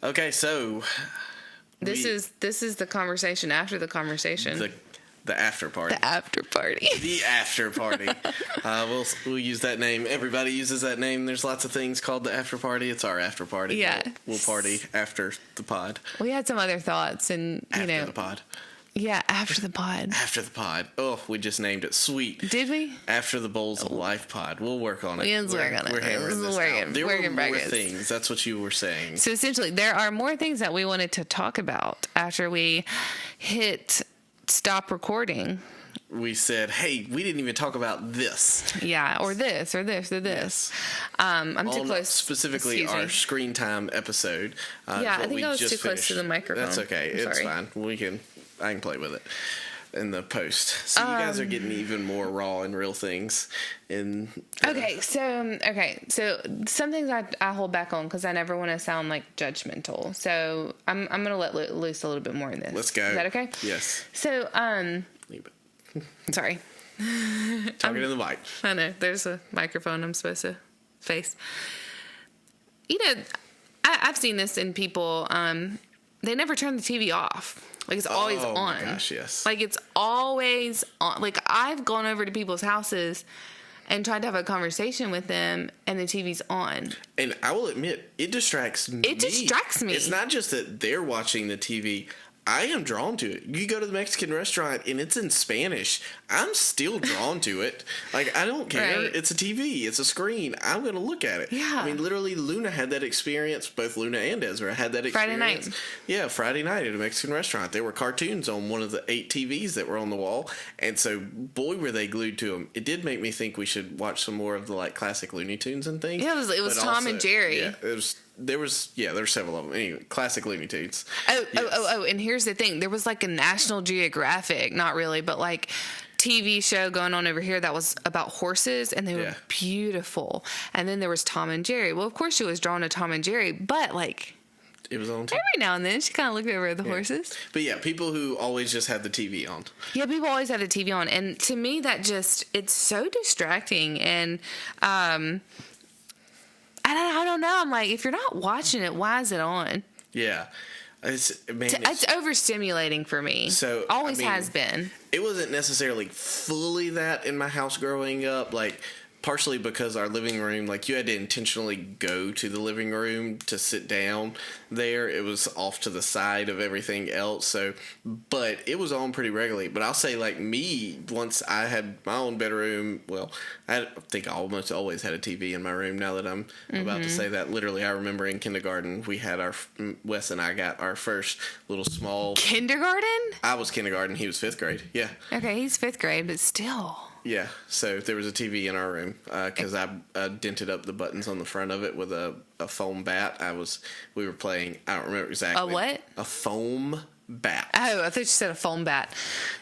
Okay, so this is the conversation after the conversation. The after party. The after party. The after party. We'll use that name. Everybody uses that name. There's lots of things called the after party. It's our after party. Yeah. We'll party after the pod. We had some other thoughts, and After the pod. Yeah, after the pod. After the pod. Oh, we just named it. Sweet. Did we? After the Bowls of Life pod. We'll work on it. Let's work on it. We're hammering this out. There were more things. That's what you were saying. So essentially, there are more things that we wanted to talk about after we hit stop recording. We said, hey, we didn't even talk about this. Yeah, or this, or this, or this. I'm too close. Specifically, our Screentime episode. Yeah, I think I was too close to the microphone. That's okay. It's fine. I can play with it in the post. So you guys are getting even more raw and real things. Okay, so some things I hold back on because I never want to sound like judgmental. So I'm going to let loose a little bit more in this. Let's go. Is that okay? Yes. So, sorry. Talking to the mic. I know. There's a microphone I'm supposed to face. I've seen this in people. They never turn the TV off. Like, it's always on. Oh, my gosh, yes. Like, it's always on. Like, I've gone over to people's houses and tried to have a conversation with them, and the TV's on. And I will admit, it distracts me. It distracts me. It's not just that they're watching the TV. I am drawn to it. You go to the Mexican restaurant and it's in Spanish. I'm still drawn to it. Like, I don't care. Right. It's a TV. It's a screen. I'm going to look at it. Yeah. I mean, literally, Luna had that experience. Both Luna and Ezra had that experience. Friday night. Yeah, Friday night at a Mexican restaurant. There were cartoons on one of the 8 TVs that were on the wall. And so, boy, were they glued to them. It did make me think we should watch some more of the, like, classic Looney Tunes and things. Yeah, it was Tom and Jerry. Yeah, there were several of them. Anyway, classic Looney Tunes. Oh, and here's the thing. There was like a National Geographic, not really, but like TV show going on over here that was about horses, and they were beautiful. And then there was Tom and Jerry. Well, of course she was drawn to Tom and Jerry, but like it was on TV. Every now and then she kind of looked over at the horses. But yeah, people who always just had the TV on. Yeah, people always had the TV on. And to me, it's so distracting. And, I don't know. I'm like, if you're not watching it, why is it on? Yeah. It's overstimulating for me. So always has been. It wasn't necessarily fully that in my house growing up. Like, partially because our living room, like, you had to intentionally go to the living room to sit down there. It was off to the side of everything else. So, but it was on pretty regularly. But I'll say, like, me, once I had my own bedroom, well, I think I almost always had a TV in my room now that I'm about to say that. Literally, I remember in kindergarten, we had Wes and I got our first little small... Kindergarten? I was kindergarten. He was 5th grade. Yeah. Okay, he's 5th grade, but still... Yeah, so there was a TV in our room because I dented up the buttons on the front of it with a foam bat. We were playing, I don't remember exactly. A what? A foam bat. Oh, I thought you said a foam bat.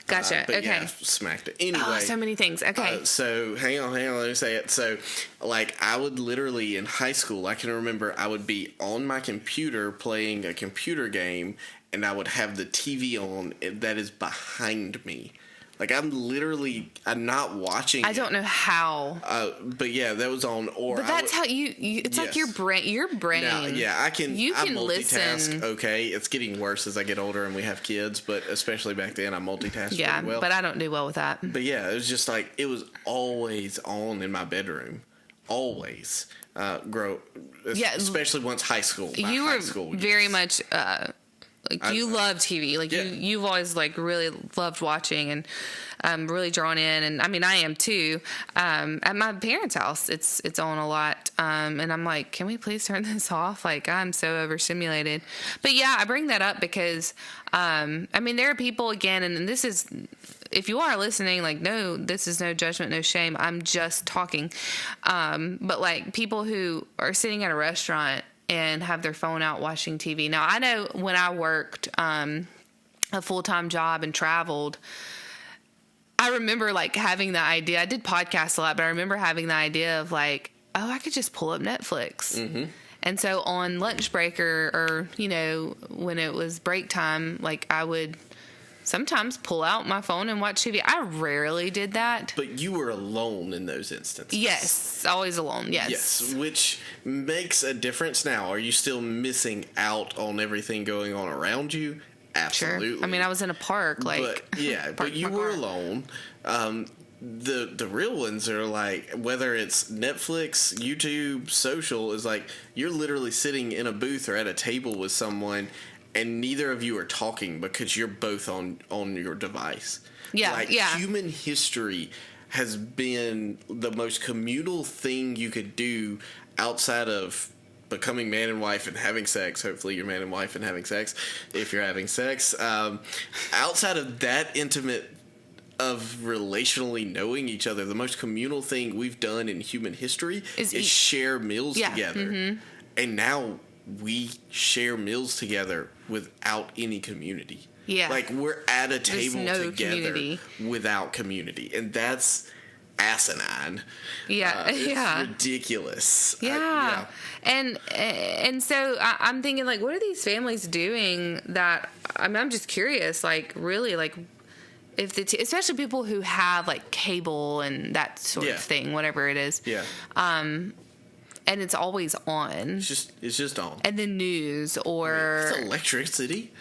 Gotcha. But okay. Yeah, smacked it. Anyway. Oh, so many things. Okay. So hang on, let me say it. So, like, I would literally, in high school, I can remember I would be on my computer playing a computer game, and I would have the TV on that is behind me. Like, I'm not watching I don't know how. But yeah, that was on. But that's how it's like your brain. Now, yeah, I can multitask. Listen. Okay, it's getting worse as I get older and we have kids, but especially back then, I multitasked pretty well. But I don't do well with that. But yeah, it was just like, it was always on in my bedroom. Always. Especially once high school. You were very much... you love TV. Like, you've always, like, really loved watching and really drawn in. And, I mean, I am, too. At my parents' house, it's on a lot. And I'm like, can we please turn this off? Like, I'm so overstimulated. But, yeah, I bring that up because, I mean, there are people, again, and this is... If you are listening, like, no, this is no judgment, no shame. I'm just talking. But, like, people who are sitting at a restaurant and have their phone out watching TV. Now, I know when I worked a full-time job and traveled, I remember, like, having the idea. I did podcasts a lot, but I remember having the idea of, like, I could just pull up Netflix. Mm-hmm. And so on lunch break or, when it was break time, like, I would sometimes pull out my phone and watch TV. I rarely did that. But you were alone in those instances. Yes, always alone. Yes, which makes a difference now. Are you still missing out on everything going on around you? Absolutely. Sure. I mean, I was in a park, like. But yeah, but you were alone. The real ones are like, whether it's Netflix, YouTube, social, is like you're literally sitting in a booth or at a table with someone, and neither of you are talking because you're both on your device. Yeah, like, yeah. Human history has been the most communal thing you could do outside of becoming man and wife and having sex. Hopefully you're man and wife and having sex if you're having sex. Outside of that intimate of relationally knowing each other, the most communal thing we've done in human history is share meals together. Mm-hmm. And now we share meals together without any community. Yeah. Like, we're at a table together community. without community. And that's asinine. Yeah. It's ridiculous. Yeah. And so I'm thinking, like, what are these families doing that, I mean, I'm just curious, like, really, like, if especially people who have, like, cable and that sort of thing, whatever it is. Yeah. And it's always on. It's just on. And the news or... It's electricity.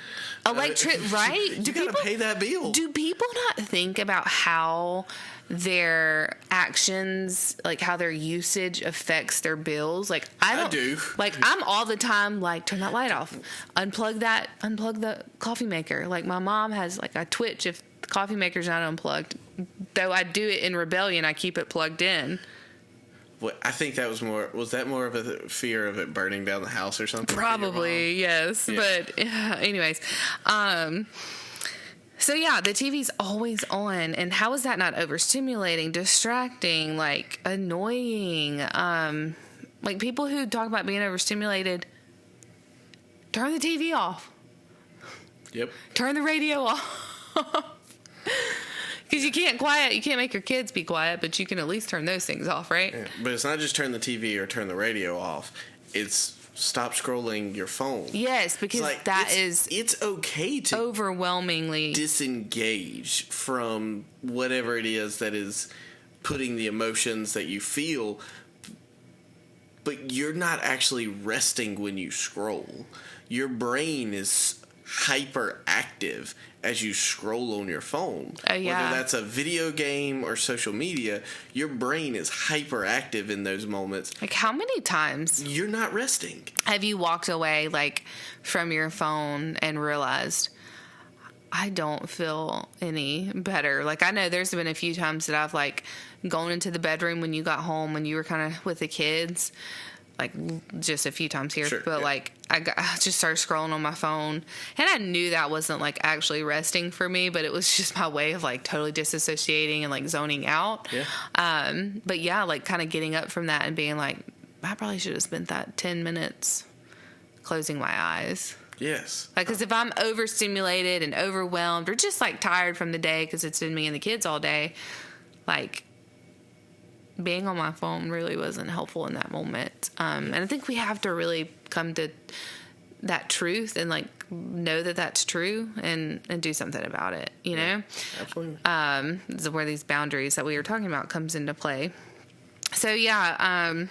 Right? You gotta pay that bill. Do people not think about how their actions, like how their usage affects their bills? Like, I do. Like, I'm all the time like, turn that light off, unplug the coffee maker. Like, my mom has, like, a twitch if the coffee maker's not unplugged. Though I do it in rebellion, I keep it plugged in. Well, I think that was more of a fear of it burning down the house or something? Probably, yes. Yeah. But anyways, so yeah, the TV's always on, and how is that not overstimulating, distracting, like, annoying? Like, people who talk about being overstimulated, turn the TV off. Yep. Turn the radio off. Because you can't make your kids be quiet, but you can at least turn those things off, right? Yeah, but it's not just turn the TV or turn the radio off. It's stop scrolling your phone. Yes, because it's okay to overwhelmingly disengage from whatever it is that is putting the emotions that you feel, but you're not actually resting when you scroll. Your brain is hyperactive as you scroll on your phone. Yeah. Whether that's a video game or social media, your brain is hyperactive in those moments. Like, how many times you're not resting? Have you walked away, like, from your phone and realized, I don't feel any better? Like, I know there's been a few times that I've, like, gone into the bedroom when you got home when you were kind of with the kids, like, just a few times here, sure, but yeah. Like, I just started scrolling on my phone, and I knew that wasn't, like, actually resting for me, but it was just my way of, like, totally disassociating and, like, zoning out. Yeah. But yeah, like, kind of getting up from that and being like, I probably should have spent that 10 minutes closing my eyes. Yes. Like, because if I'm overstimulated and overwhelmed or just, like, tired from the day because it's been me and the kids all day, like, being on my phone really wasn't helpful in that moment. And I think we have to really come to that truth and, like, know that that's true and do something about it, you know? Absolutely. This is where these boundaries that we were talking about comes into play. So, yeah.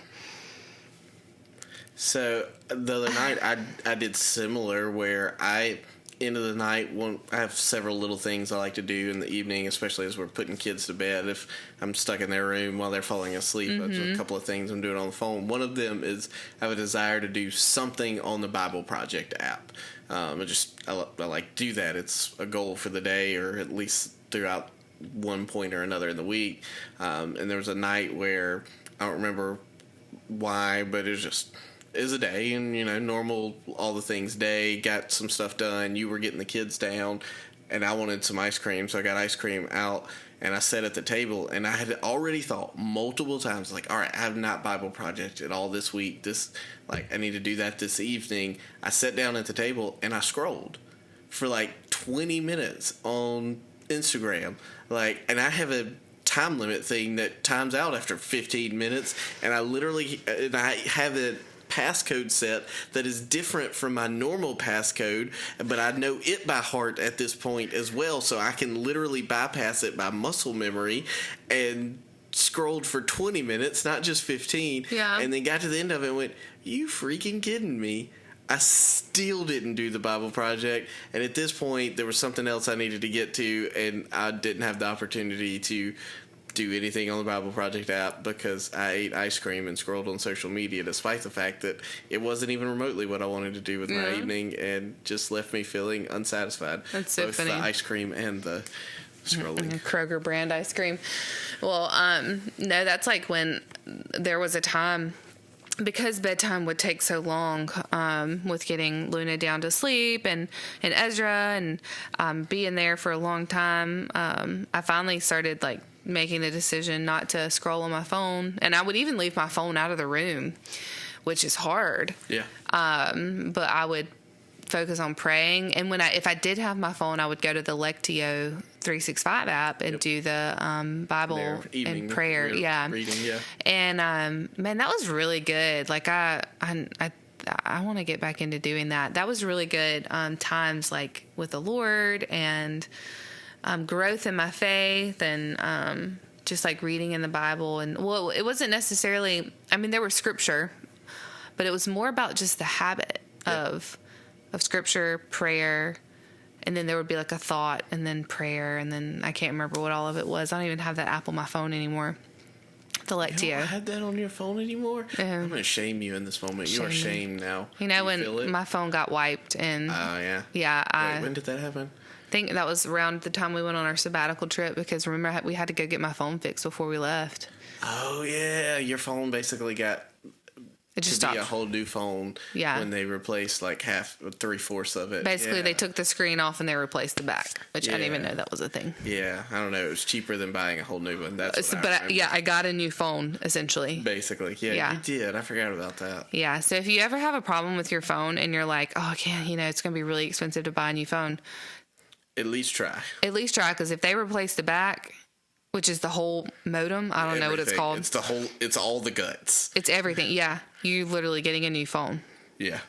So, the other night, I did similar where end of the night, I have several little things I like to do in the evening, especially as we're putting kids to bed. If I'm stuck in their room while they're falling asleep, there's a couple of things I'm doing on the phone. One of them is I have a desire to do something on the Bible Project app. I like to do that. It's a goal for the day, or at least throughout one point or another in the week. And there was a night where I don't remember why, but it was a day, and, you know, normal, all the things day, got some stuff done. You were getting the kids down, and I wanted some ice cream, so I got ice cream out, and I sat at the table, and I had already thought multiple times, like, all right, I have not Bible projected all this week. I need to do that this evening. I sat down at the table, and I scrolled for, like, 20 minutes on Instagram, and I have a time limit thing that times out after 15 minutes, and I have it passcode set that is different from my normal passcode, but I know it by heart at this point as well, so I can literally bypass it by muscle memory, and scrolled for 20 minutes, not just 15, and then got to the end of it and went, you freaking kidding me? I still didn't do the Bible Project, and at this point, there was something else I needed to get to, and I didn't have the opportunity to do anything on the Bible Project app because I ate ice cream and scrolled on social media, despite the fact that it wasn't even remotely what I wanted to do with my evening, and just left me feeling unsatisfied. That's so funny. Both the ice cream and the scrolling. Kroger brand ice cream. Well, no, that's like when there was a time, because bedtime would take so long, with getting Luna down to sleep and Ezra and being there for a long time, I finally started like making the decision not to scroll on my phone, and I would even leave my phone out of the room, which is hard. Yeah. But I would focus on praying, and if I did have my phone, I would go to the Lectio 365 app and do the Bible and prayer, reading, and man, that was really good. Like I want to get back into doing that. That was really good. Times like with the Lord, and growth in my faith, and just like reading in the Bible. And well, it wasn't necessarily, I mean, there was scripture, but it was more about just the habit of scripture, prayer, and then there would be like a thought, and then prayer, and then I can't remember what all of it was. I don't even have that app on my phone anymore. The Lectio. You don't have that on your phone anymore? I'm going to shame you in this moment. You are shamed now. You know, when my phone got wiped, and... Oh, yeah. Yeah. Wait, when did that happen? I think that was around the time we went on our sabbatical trip, because remember, we had to go get my phone fixed before we left. Oh, yeah. Your phone basically got... It just to stopped. Be a whole new phone when they replaced like 3/4 of it. Basically, they took the screen off and they replaced the back, which I didn't even know that was a thing. Yeah, I don't know. It was cheaper than buying a whole new one. That's what I got a new phone, essentially. Basically, yeah, you did. I forgot about that. Yeah, so if you ever have a problem with your phone and you're like, oh, I can't, it's going to be really expensive to buy a new phone. At least try. Because if they replace the back, which is the whole modem. I don't know what it's called. It's all the guts. It's everything. Yeah. You're literally getting a new phone. Yeah.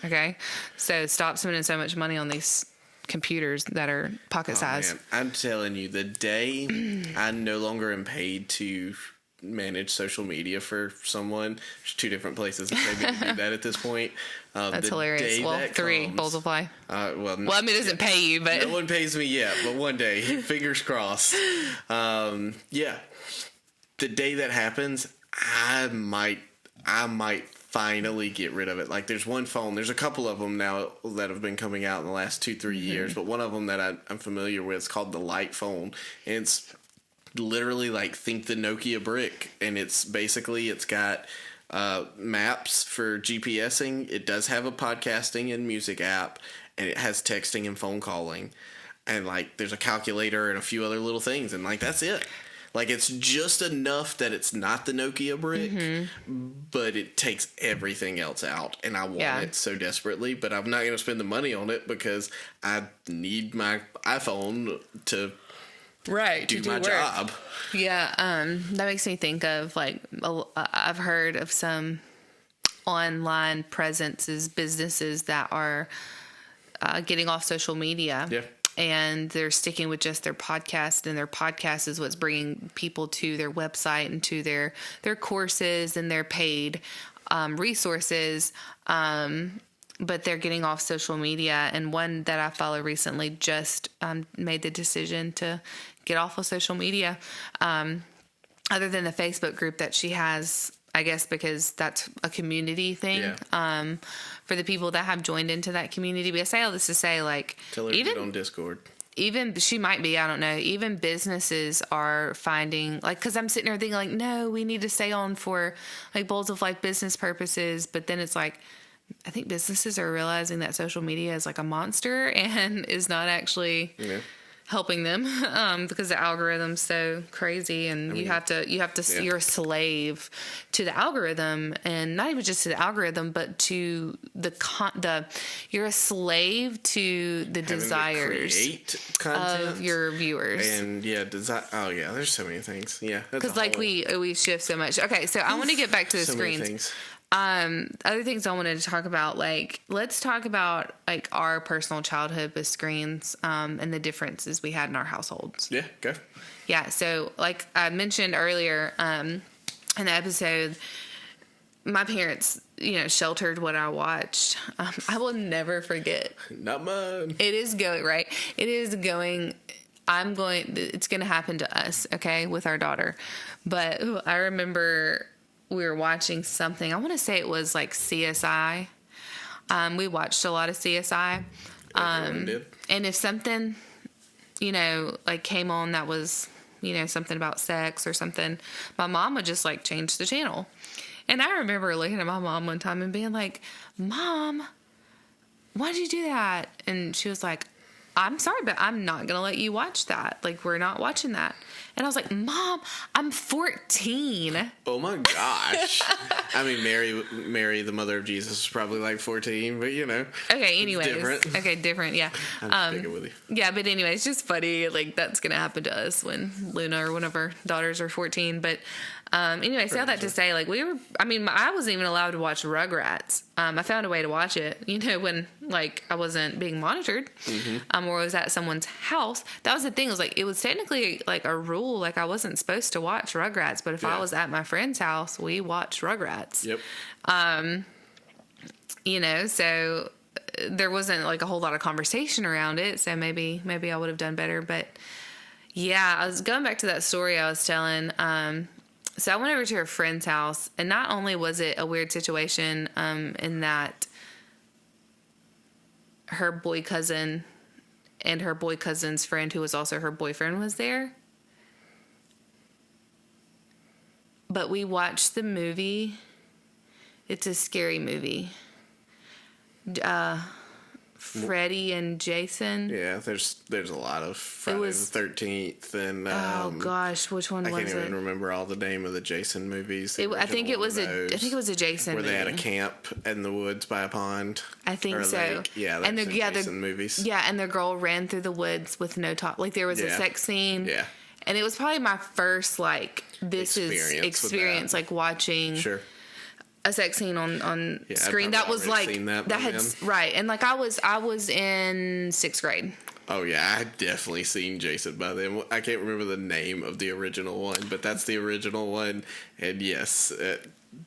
Okay. So stop spending so much money on these computers that are pocket size. Man. I'm telling you, the day I no longer am paid to manage social media for someone, there's 2 different places that pay me to do that at this point. That's hilarious. Well, 3 bowls of fly. Well, I mean, it doesn't pay you, but no one pays me yet. But one day, fingers crossed. Yeah, the day that happens, I might finally get rid of it. Like, there's one phone. There's a couple of them now that have been coming out in the last 2-3 years. But one of them that I'm familiar with is called the Light phone, and it's literally like think the Nokia brick, and it's got maps for GPSing. It does have a podcasting and music app, and it has texting and phone calling, and like there's a calculator and a few other little things, and like that's it. Like, it's just enough that it's not the Nokia brick, but it takes everything else out, and I want it so desperately, but I'm not going to spend the money on it because I need my iPhone to do my job. Yeah, that makes me think of, like, I've heard of some online businesses that are getting off social media. Yeah. And they're sticking with just their podcast, and their podcast is what's bringing people to their website and to their courses and their paid resources. But they're getting off social media. And one that I follow recently just made the decision to get off of social media, other than the Facebook group that she has, I guess, because that's a community thing. Yeah. For the people that have joined into that community. But I say all this to say, like, tell her to get on Discord. Even she might be, I don't know. Even businesses are finding, like, because I'm sitting there thinking, like, no, we need to stay on for like Bowls of Life business purposes. But then it's like, I think businesses are realizing that social media is like a monster and is not actually helping them, because the algorithm's so crazy, and you have to you're a slave to the algorithm, and not even just to the algorithm, but to you're a slave to the desires of your viewers. And there's so many things. Yeah, because like we shift so much. Okay, so I want to get back to the screens. Other things I wanted to talk about, like, let's talk about, like, our personal childhood with screens, and the differences we had in our households. Yeah, go. Yeah, so, like I mentioned earlier, in the episode, my parents, sheltered what I watched. I will never forget. Not mine. It is going, right? It is going, it's going to happen to us, okay, with our daughter. But I remember we were watching something. I want to say it was like CSI. We watched a lot of CSI. Everyone did. And if something, like came on that was, something about sex or something, my mom would just like change the channel. And I remember looking at my mom one time and being like, Mom, why did you do that? And she was like, I'm sorry, but I'm not going to let you watch that. Like, we're not watching that. And I was like, Mom, I'm 14. Oh my gosh. I mean, Mary, the mother of Jesus, is probably like 14, but Okay, anyways. Different. Okay, different, yeah. I'm sticking with you. Yeah, but anyway, it's just funny. Like, that's going to happen to us when Luna or one of our daughters are 14. But anyway, I say all that to say, like, I wasn't even allowed to watch Rugrats. I found a way to watch it, when, like, I wasn't being monitored, or I was at someone's house. That was the thing. It was technically, like, a rule. Like, I wasn't supposed to watch Rugrats, but if I was at my friend's house, we watched Rugrats. Yep. So there wasn't, like, a whole lot of conversation around it, so maybe I would have done better. But, yeah, I was going back to that story I was telling. So I went over to her friend's house, and not only was it a weird situation in that her boy cousin and her boy cousin's friend, who was also her boyfriend, was there, but we watched the movie. It's a scary movie. Freddy and Jason. Yeah, there's a lot of Friday the 13th and oh gosh, which one was it? I can't even remember all the name of the Jason movies. I think it was a Jason where movie. they had a camp in the woods by a pond. I think so. Lake. Yeah, and Jason movies. Yeah, and the girl ran through the woods with no top. Like, there was a sex scene. Yeah. And it was probably my first, like, experience like watching a sex scene on screen. That was like right. And like I was in 6th grade. Oh yeah, I definitely seen Jason by then. I can't remember the name of the original one, but that's the original one. And yes,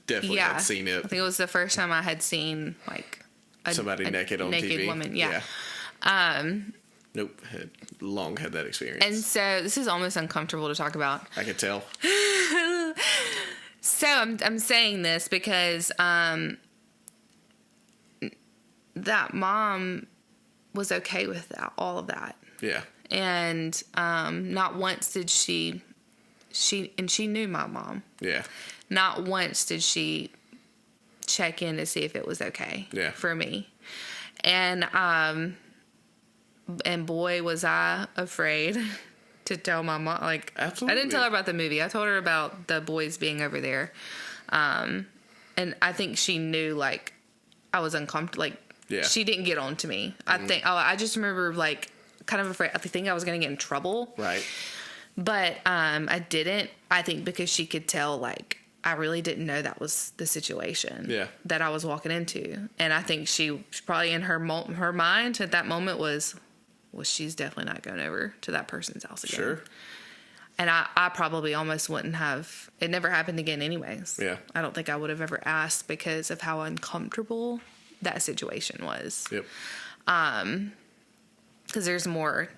definitely had seen it. I think it was the first time I had seen like somebody naked on naked TV. Woman. Yeah. Nope, had long had that experience. And so this is almost uncomfortable to talk about. I could tell. So I'm saying this because that mom was okay with all of that. Yeah. And not once did she knew my mom. Yeah. Not once did she check in to see if it was okay for me. And boy, was I afraid to tell my mom. Like, absolutely. I didn't tell her about the movie. I told her about the boys being over there. And I think she knew, like, I was uncomfortable. Like, she didn't get on to me. I just remember, like, kind of afraid. I think I was going to get in trouble. Right. But I didn't. I think because she could tell, like, I really didn't know that was the situation that I was walking into. And I think she probably in her mind at that moment was she's definitely not going over to that person's house again. Sure. And I probably almost wouldn't have. It never happened again anyways. Yeah. I don't think I would have ever asked because of how uncomfortable that situation was. Yep. Because there's more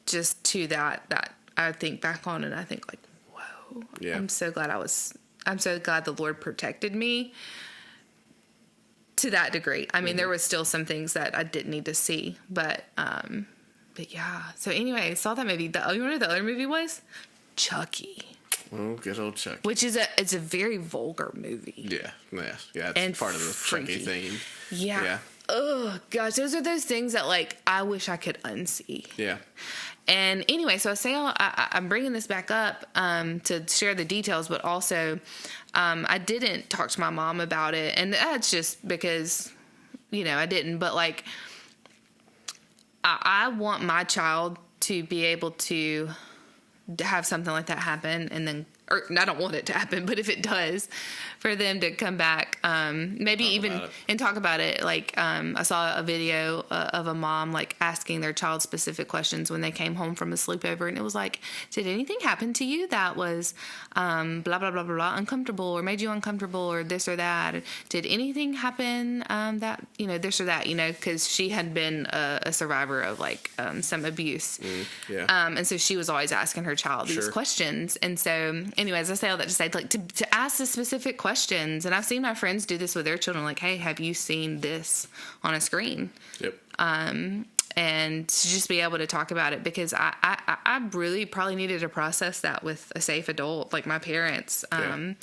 just to that I think back on and I think like, whoa. Yeah. I'm so glad the Lord protected me to that degree. I mean, there was still some things that I didn't need to see, but yeah. So anyway, I saw that movie. You know what the other movie was? Chucky. Oh, good old Chucky. Which is it's a very vulgar movie. Yeah. It's part of the freaky. Chucky theme. Yeah. Oh gosh, those are those things that like I wish I could unsee. Yeah. And anyway, so I say I'm bringing this back up to share the details, but also I didn't talk to my mom about it, and that's just because I didn't. But like I want my child to be able to have something like that happen and then or I don't want it to happen, but if it does, for them to come back, maybe even and talk about it. Like, I saw a video of a mom like asking their child specific questions when they came home from a sleepover, and it was like, did anything happen to you that was blah blah blah blah blah uncomfortable or made you uncomfortable or this or that? Did anything happen that this or that? Because she had been a survivor of like some abuse, and so she was always asking her child these questions, and so. Anyways, I say all that to say, like, to ask the specific questions. And I've seen my friends do this with their children. Like, hey, have you seen this on a screen? Yep. And to just be able to talk about it, because I really probably needed to process that with a safe adult, like my parents. And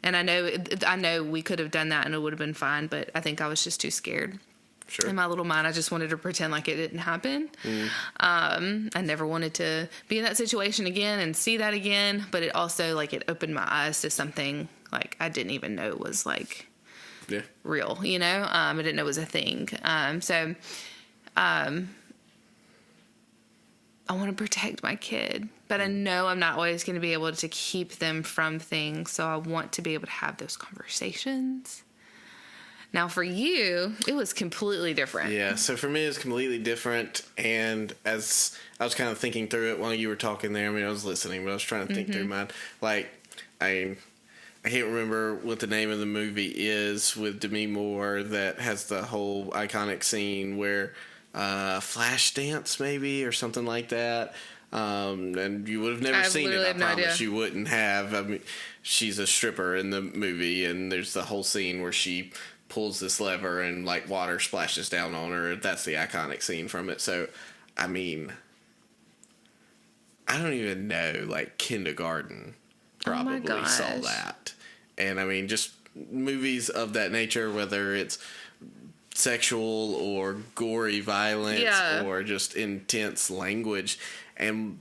I know we could have done that and it would have been fine, but I think I was just too scared. Sure. In my little mind, I just wanted to pretend like it didn't happen. I never wanted to be in that situation again and see that again. But it also, like, it opened my eyes to something, like, I didn't even know was, like, real, I didn't know it was a thing. So I want to protect my kid. But I know I'm not always going to be able to keep them from things. So I want to be able to have those conversations. Now, for you, it was completely different. Yeah, so for me, it's completely different. And as I was kind of thinking through it while you were talking there, I was listening, but I was trying to think through mine. Like, I can't remember what the name of the movie is with Demi Moore that has the whole iconic scene where Flashdance, maybe, or something like that. And you would have never seen it, I promise you wouldn't have. She's a stripper in the movie, and there's the whole scene where she pulls this lever and like water splashes down on her. That's the iconic scene from it. So, I don't even know, like kindergarten probably saw that. And just movies of that nature, whether it's sexual or gory violence or just intense language. And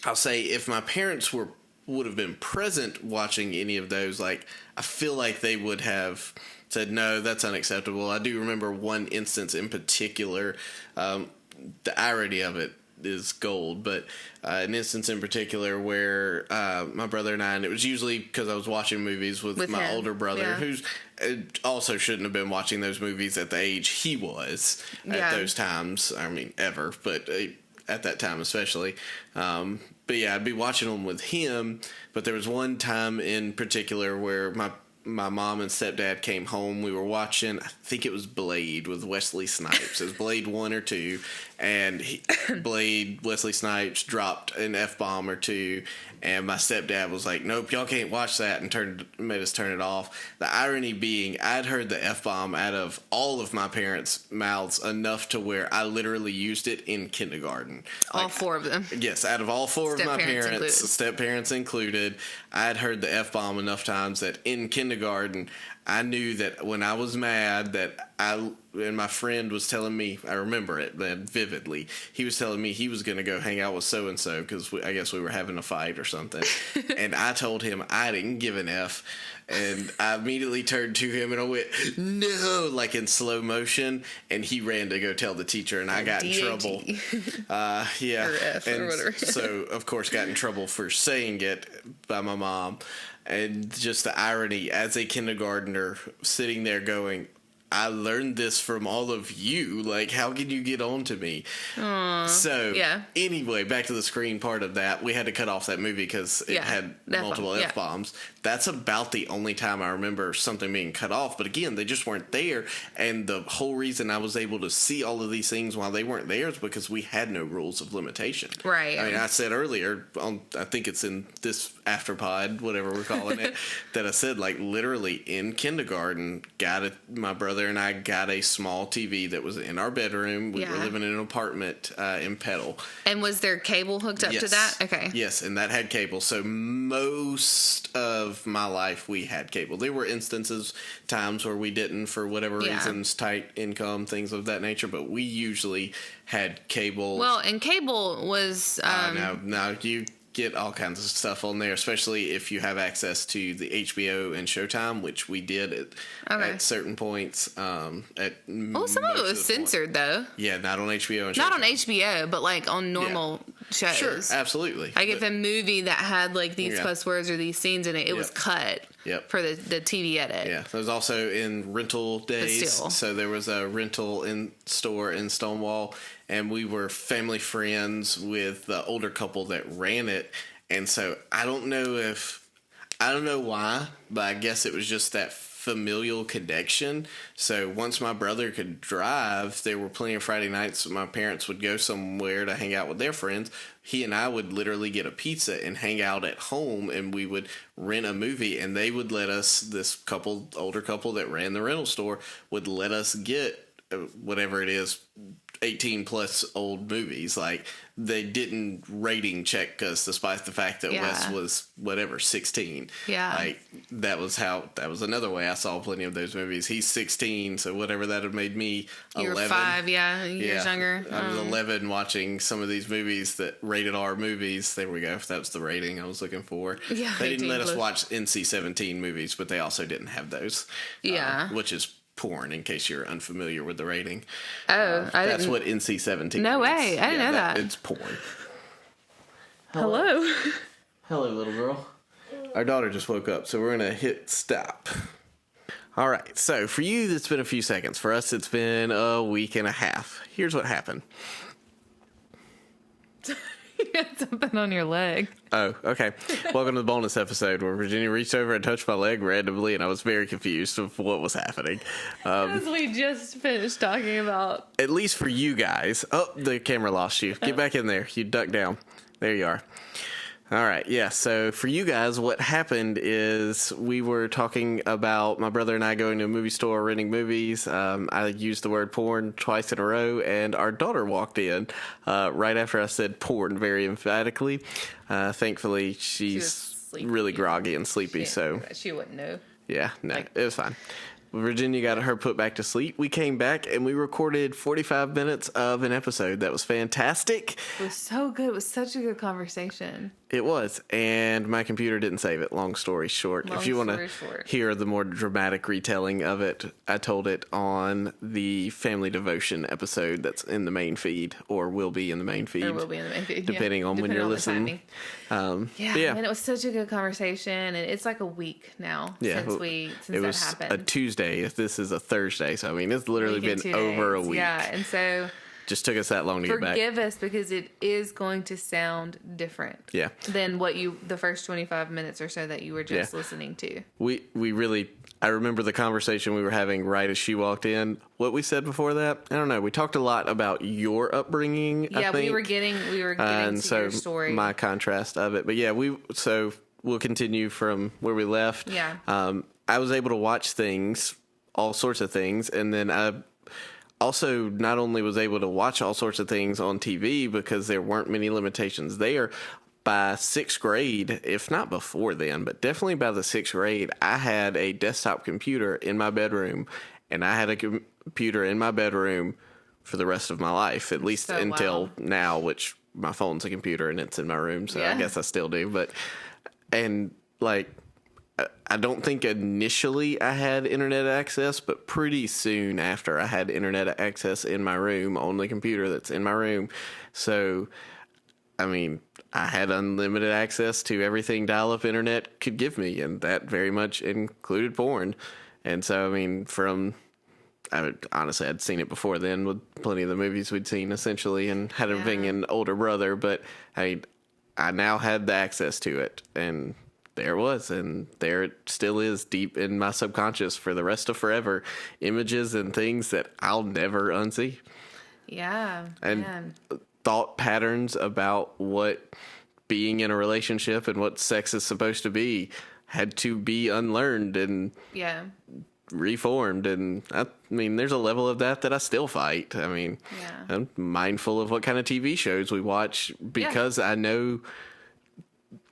I'll say if my parents would have been present watching any of those, like, I feel like they would have said, no, that's unacceptable. I do remember one instance in particular. The irony of it is gold, but an instance in particular where my brother and I, and it was usually because I was watching movies with my him. Older brother, who's also shouldn't have been watching those movies at the age he was at those times. Ever, but at that time especially. But yeah, I'd be watching them with him, but there was one time in particular where my mom and stepdad came home. We were watching, I think it was Blade with Wesley Snipes. It was Blade 1 or 2, and Wesley Snipes dropped an F-bomb or two, and my stepdad was like, nope, y'all can't watch that, and made us turn it off. The irony being, I'd heard the F-bomb out of all of my parents' mouths enough to where I literally used it in kindergarten. All four of them. Yes, out of all four of my parents, step-parents included, I'd heard the F-bomb enough times that in kindergarten, I knew that when I was mad and my friend was telling me, I remember it vividly, he was telling me he was going to go hang out with so-and-so because I guess we were having a fight or something. And I told him I didn't give an F. And I immediately turned to him and I went, no, like in slow motion. And he ran to go tell the teacher, and I got in trouble. Yeah. Or F or whatever. So, of course, got in trouble for saying it by my mom. And just the irony as a kindergartner sitting there going, I learned this from all of you. Like, how can you get on to me? So, anyway, back to the screen part of that. We had to cut off that movie because it had multiple F-bombs. That's about the only time I remember something being cut off. But again, they just weren't there. And the whole reason I was able to see all of these things while they weren't there is because we had no rules of limitation. Right. I said earlier, I think it's in this afterpod, whatever we're calling it, that I said, like, literally in kindergarten, my brother and I got a small TV that was in our bedroom. We were living in an apartment in Petal. And was there cable hooked up to that? Okay. Yes, and that had cable. So most of my life we had cable. There were times where we didn't for whatever reasons, tight income, things of that nature, but we usually had cable. Well, and cable was... No, you get all kinds of stuff on there, especially if you have access to the HBO and Showtime, which we did at certain points. Some of it was censored, though. Yeah, not on HBO and Showtime. Not on HBO, but like on normal shows. Sure, absolutely. Like if a movie that had like these cuss words or these scenes in it, it was cut for the TV edit. Yeah, there was also in rental days. So there was a rental in store in Stonewall, and we were family friends with the older couple that ran it. And so I don't know why, but I guess it was just that familial connection. So once my brother could drive, there were plenty of Friday nights my parents would go somewhere to hang out with their friends. He and I would literally get a pizza and hang out at home, and we would rent a movie, and they would let us, this older couple that ran the rental store, would let us get whatever it is, 18 plus old movies. Like, they didn't rating check us despite the fact that Wes was whatever 16. Like, that was another way I saw plenty of those movies. He's 16, so whatever that had made me 11. You were 5 years younger. I was 11 watching some of these movies, that rated R movies. There we go, if that's the rating I was looking for. They didn't let us watch NC-17 movies, but they also didn't have those. Which is porn, in case you're unfamiliar with the rating. That's what NC-17 No way. I didn't know that. It's porn. Hello. Hello, little girl. Our daughter just woke up, so we're going to hit stop. All right, so for you, it's been a few seconds. For us, it's been a week and a half. Here's what happened. You got something on your leg. Oh, okay. Welcome to the bonus episode where Virginia reached over and touched my leg randomly, and I was very confused of what was happening. As we just finished talking about. At least for you guys. Oh, the camera lost you. Get back in there. You duck down. There you are. All right. Yeah. So for you guys, what happened is we were talking about my brother and I going to a movie store, renting movies. I used the word porn twice in a row, and our daughter walked in right after I said porn very emphatically. Thankfully, she's really groggy and sleepy. So she wouldn't know. Yeah. No, it was fine. Virginia got her put back to sleep. We came back and we recorded 45 minutes of an episode that was fantastic. It was so good. It was such a good conversation. It was. And my computer didn't save it. Long story short. If you want to hear the more dramatic retelling of it, I told it on the Family Devotion episode that's in the main feed, or will be in the main feed. Or will be in the main feed, depending on when you're listening. And it was such a good conversation, and it's like a week now since that happened. A Tuesday. This is a Thursday, so I mean it's literally been over a week. Yeah, and so just took us that long to get back. Forgive us because it is going to sound different. Than what the first 25 minutes or so that you were just listening to. We really, I remember the conversation we were having right as she walked in. What we said before that, I don't know. We talked a lot about your upbringing. Yeah, I think. we were getting to your story. My contrast of it, but yeah, we'll continue from where we left. I was able to watch things, all sorts of things, and then I also not only was able to watch all sorts of things on TV because there weren't many limitations there. By 6th grade, if not before then, but definitely by the 6th grade, I had a desktop computer in my bedroom, and I had a computer in my bedroom for the rest of my life, at least until now, which my phone's a computer and it's in my room, so I guess I still do. I don't think initially I had internet access, but pretty soon after I had internet access in my room on the computer that's in my room. So, I mean, I had unlimited access to everything dial-up internet could give me, and that very much included porn. And so, I mean, honestly, I'd seen it before then with plenty of the movies we'd seen, essentially, and having an older brother, but I now had the access to it, and there it was, and there it still is deep in my subconscious for the rest of forever. Images and things that I'll never unsee. Yeah. And thought patterns about what being in a relationship and what sex is supposed to be had to be unlearned and reformed. And I mean, there's a level of that I still fight. I mean, I'm mindful of what kind of TV shows we watch because I know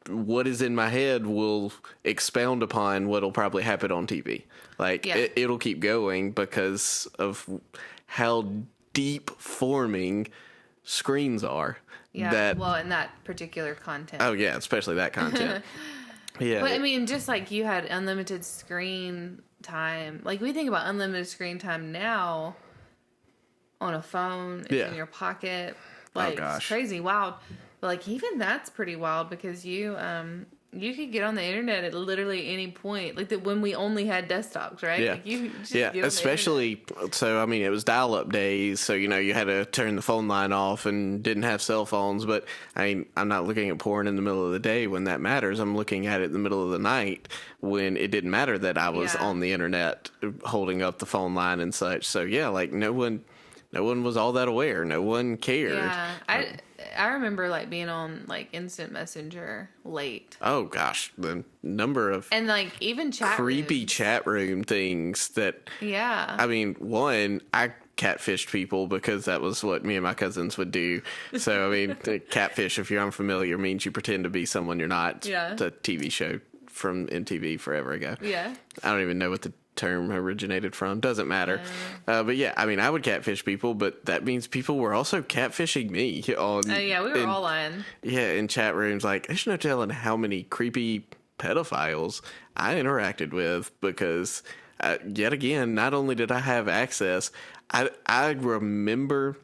what is in my head will expound upon what'll probably happen on TV. It'll keep going because of how deep forming screens are. Yeah. In that particular content. Oh yeah, especially that content. Yeah. But I mean, just like you had unlimited screen time. Like we think about unlimited screen time now on a phone, it's in your pocket. Like, oh gosh, it's crazy, wild. But like even that's pretty wild because you could get on the internet at literally any point, like when we only had desktops, right? Yeah, like you just yeah. get on Especially, so I mean, it was dial-up days, so you had to turn the phone line off and didn't have cell phones. But I mean, I'm not looking at porn in the middle of the day when that matters. I'm looking at it in the middle of the night when it didn't matter that I was on the internet holding up the phone line and such. So yeah, like no one was all that aware. No one cared. Yeah, I remember like being on like instant messenger late. Oh gosh, the number of and like even creepy rooms. chat room things that. Yeah. I mean, one, I catfished people because that was what me and my cousins would do. So I mean, catfish, if you're unfamiliar, means you pretend to be someone you're not. Yeah. It's a TV show from MTV forever ago. Yeah. I don't even know what the term originated from. Doesn't matter. But yeah, I mean, I would catfish people, but that means people were also catfishing me on. Yeah, we were all lying. Yeah, in chat rooms. Like, there's no telling how many creepy pedophiles I interacted with because, yet again, not only did I have access, I remember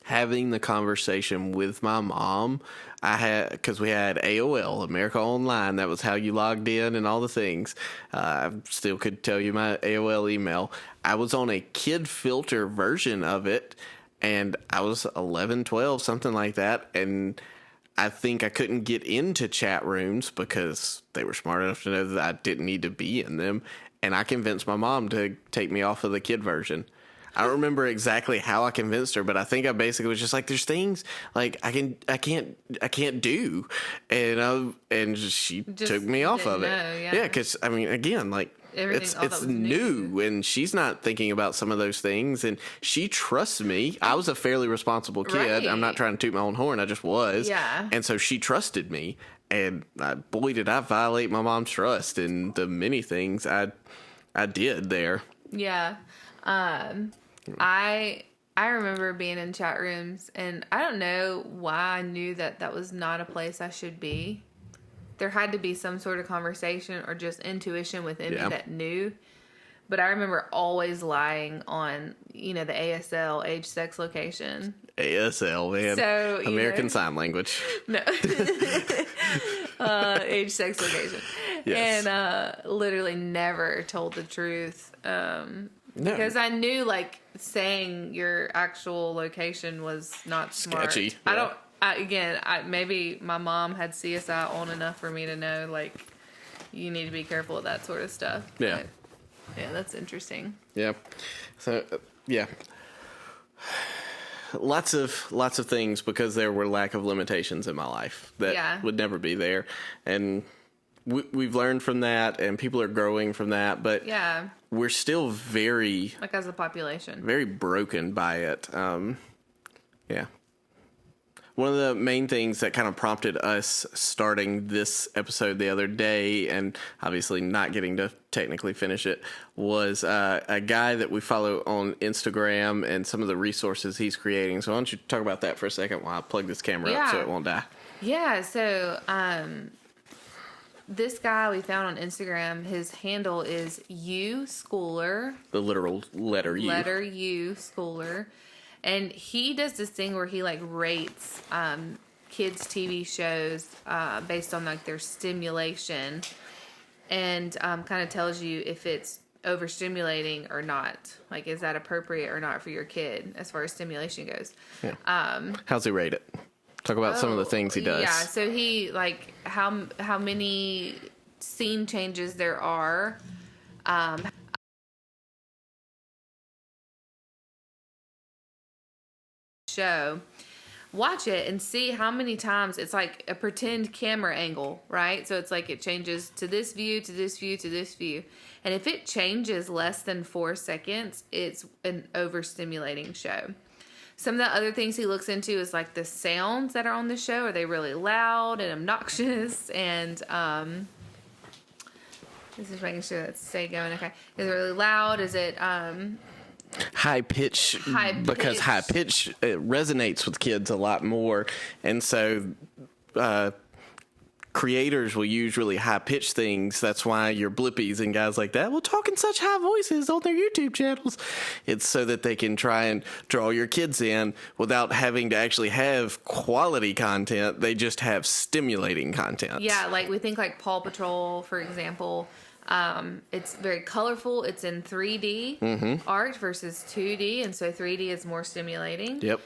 having the conversation with my mom. Because we had AOL, America Online. That was how you logged in and all the things. I still could tell you my AOL email. I was on a kid filter version of it, and I was 11, 12, something like that. And I think I couldn't get into chat rooms because they were smart enough to know that I didn't need to be in them. And I convinced my mom to take me off of the kid version. I don't remember exactly how I convinced her, but I think I basically was just like, "There's things like I can't do," and she just took me off of it. Yeah, because I mean, again, like it's new, and she's not thinking about some of those things, and she trusts me. I was a fairly responsible kid. Right. I'm not trying to toot my own horn. I just was. Yeah. And so she trusted me, and boy, did I violate my mom's trust in the many things I did there. Yeah. I remember being in chat rooms, and I don't know why I knew that was not a place I should be. There had to be some sort of conversation or just intuition within me that knew. But I remember always lying on, the ASL, age, sex, location. ASL, man. So, American Sign Language. No. Age, sex, location. Yes. And literally never told the truth. No. Because I knew, saying your actual location was not smart. Sketchy. Yeah. Maybe my mom had CSI on enough for me to know, you need to be careful with that sort of stuff. Yeah. But, yeah, that's interesting. Yeah. So, yeah. Lots of things because there were lack of limitations in my life that would never be there. And we've learned from that, and people are growing from that, but we're still very... as a population. Very broken by it. Yeah. One of the main things that kind of prompted us starting this episode the other day, and obviously not getting to technically finish it, was a guy that we follow on Instagram and some of the resources he's creating. So why don't you talk about that for a second while I plug this camera up so it won't die. Yeah, so this guy we found on Instagram, his handle is U Schooler. The literal letter U. Letter U Schooler. And he does this thing where he rates kids' TV shows based on their stimulation, and kind of tells you if it's overstimulating or not. Is that appropriate or not for your kid as far as stimulation goes? Yeah. How's he rate it? Talk about some of the things he does. Yeah. So he how many scene changes there are. Show, watch it and see how many times it's a pretend camera angle, right? So it's it changes to this view, to this view, to this view, and if it changes less than 4 seconds, it's an overstimulating show. Some of the other things he looks into is the sounds that are on the show. Are they really loud and obnoxious? And this is making sure that's stay going. Okay, is it really loud? Is it high pitch, because high pitch resonates with kids a lot more, and so creators will use really high-pitched things. That's why your Blippies and guys like that will talk in such high voices on their YouTube channels. It's so that they can try and draw your kids in without having to actually have quality content. They just have stimulating content. Yeah, like we think like Paw Patrol, for example. It's very colorful. It's in 3D art versus 2D, and so 3D is more stimulating. Yep.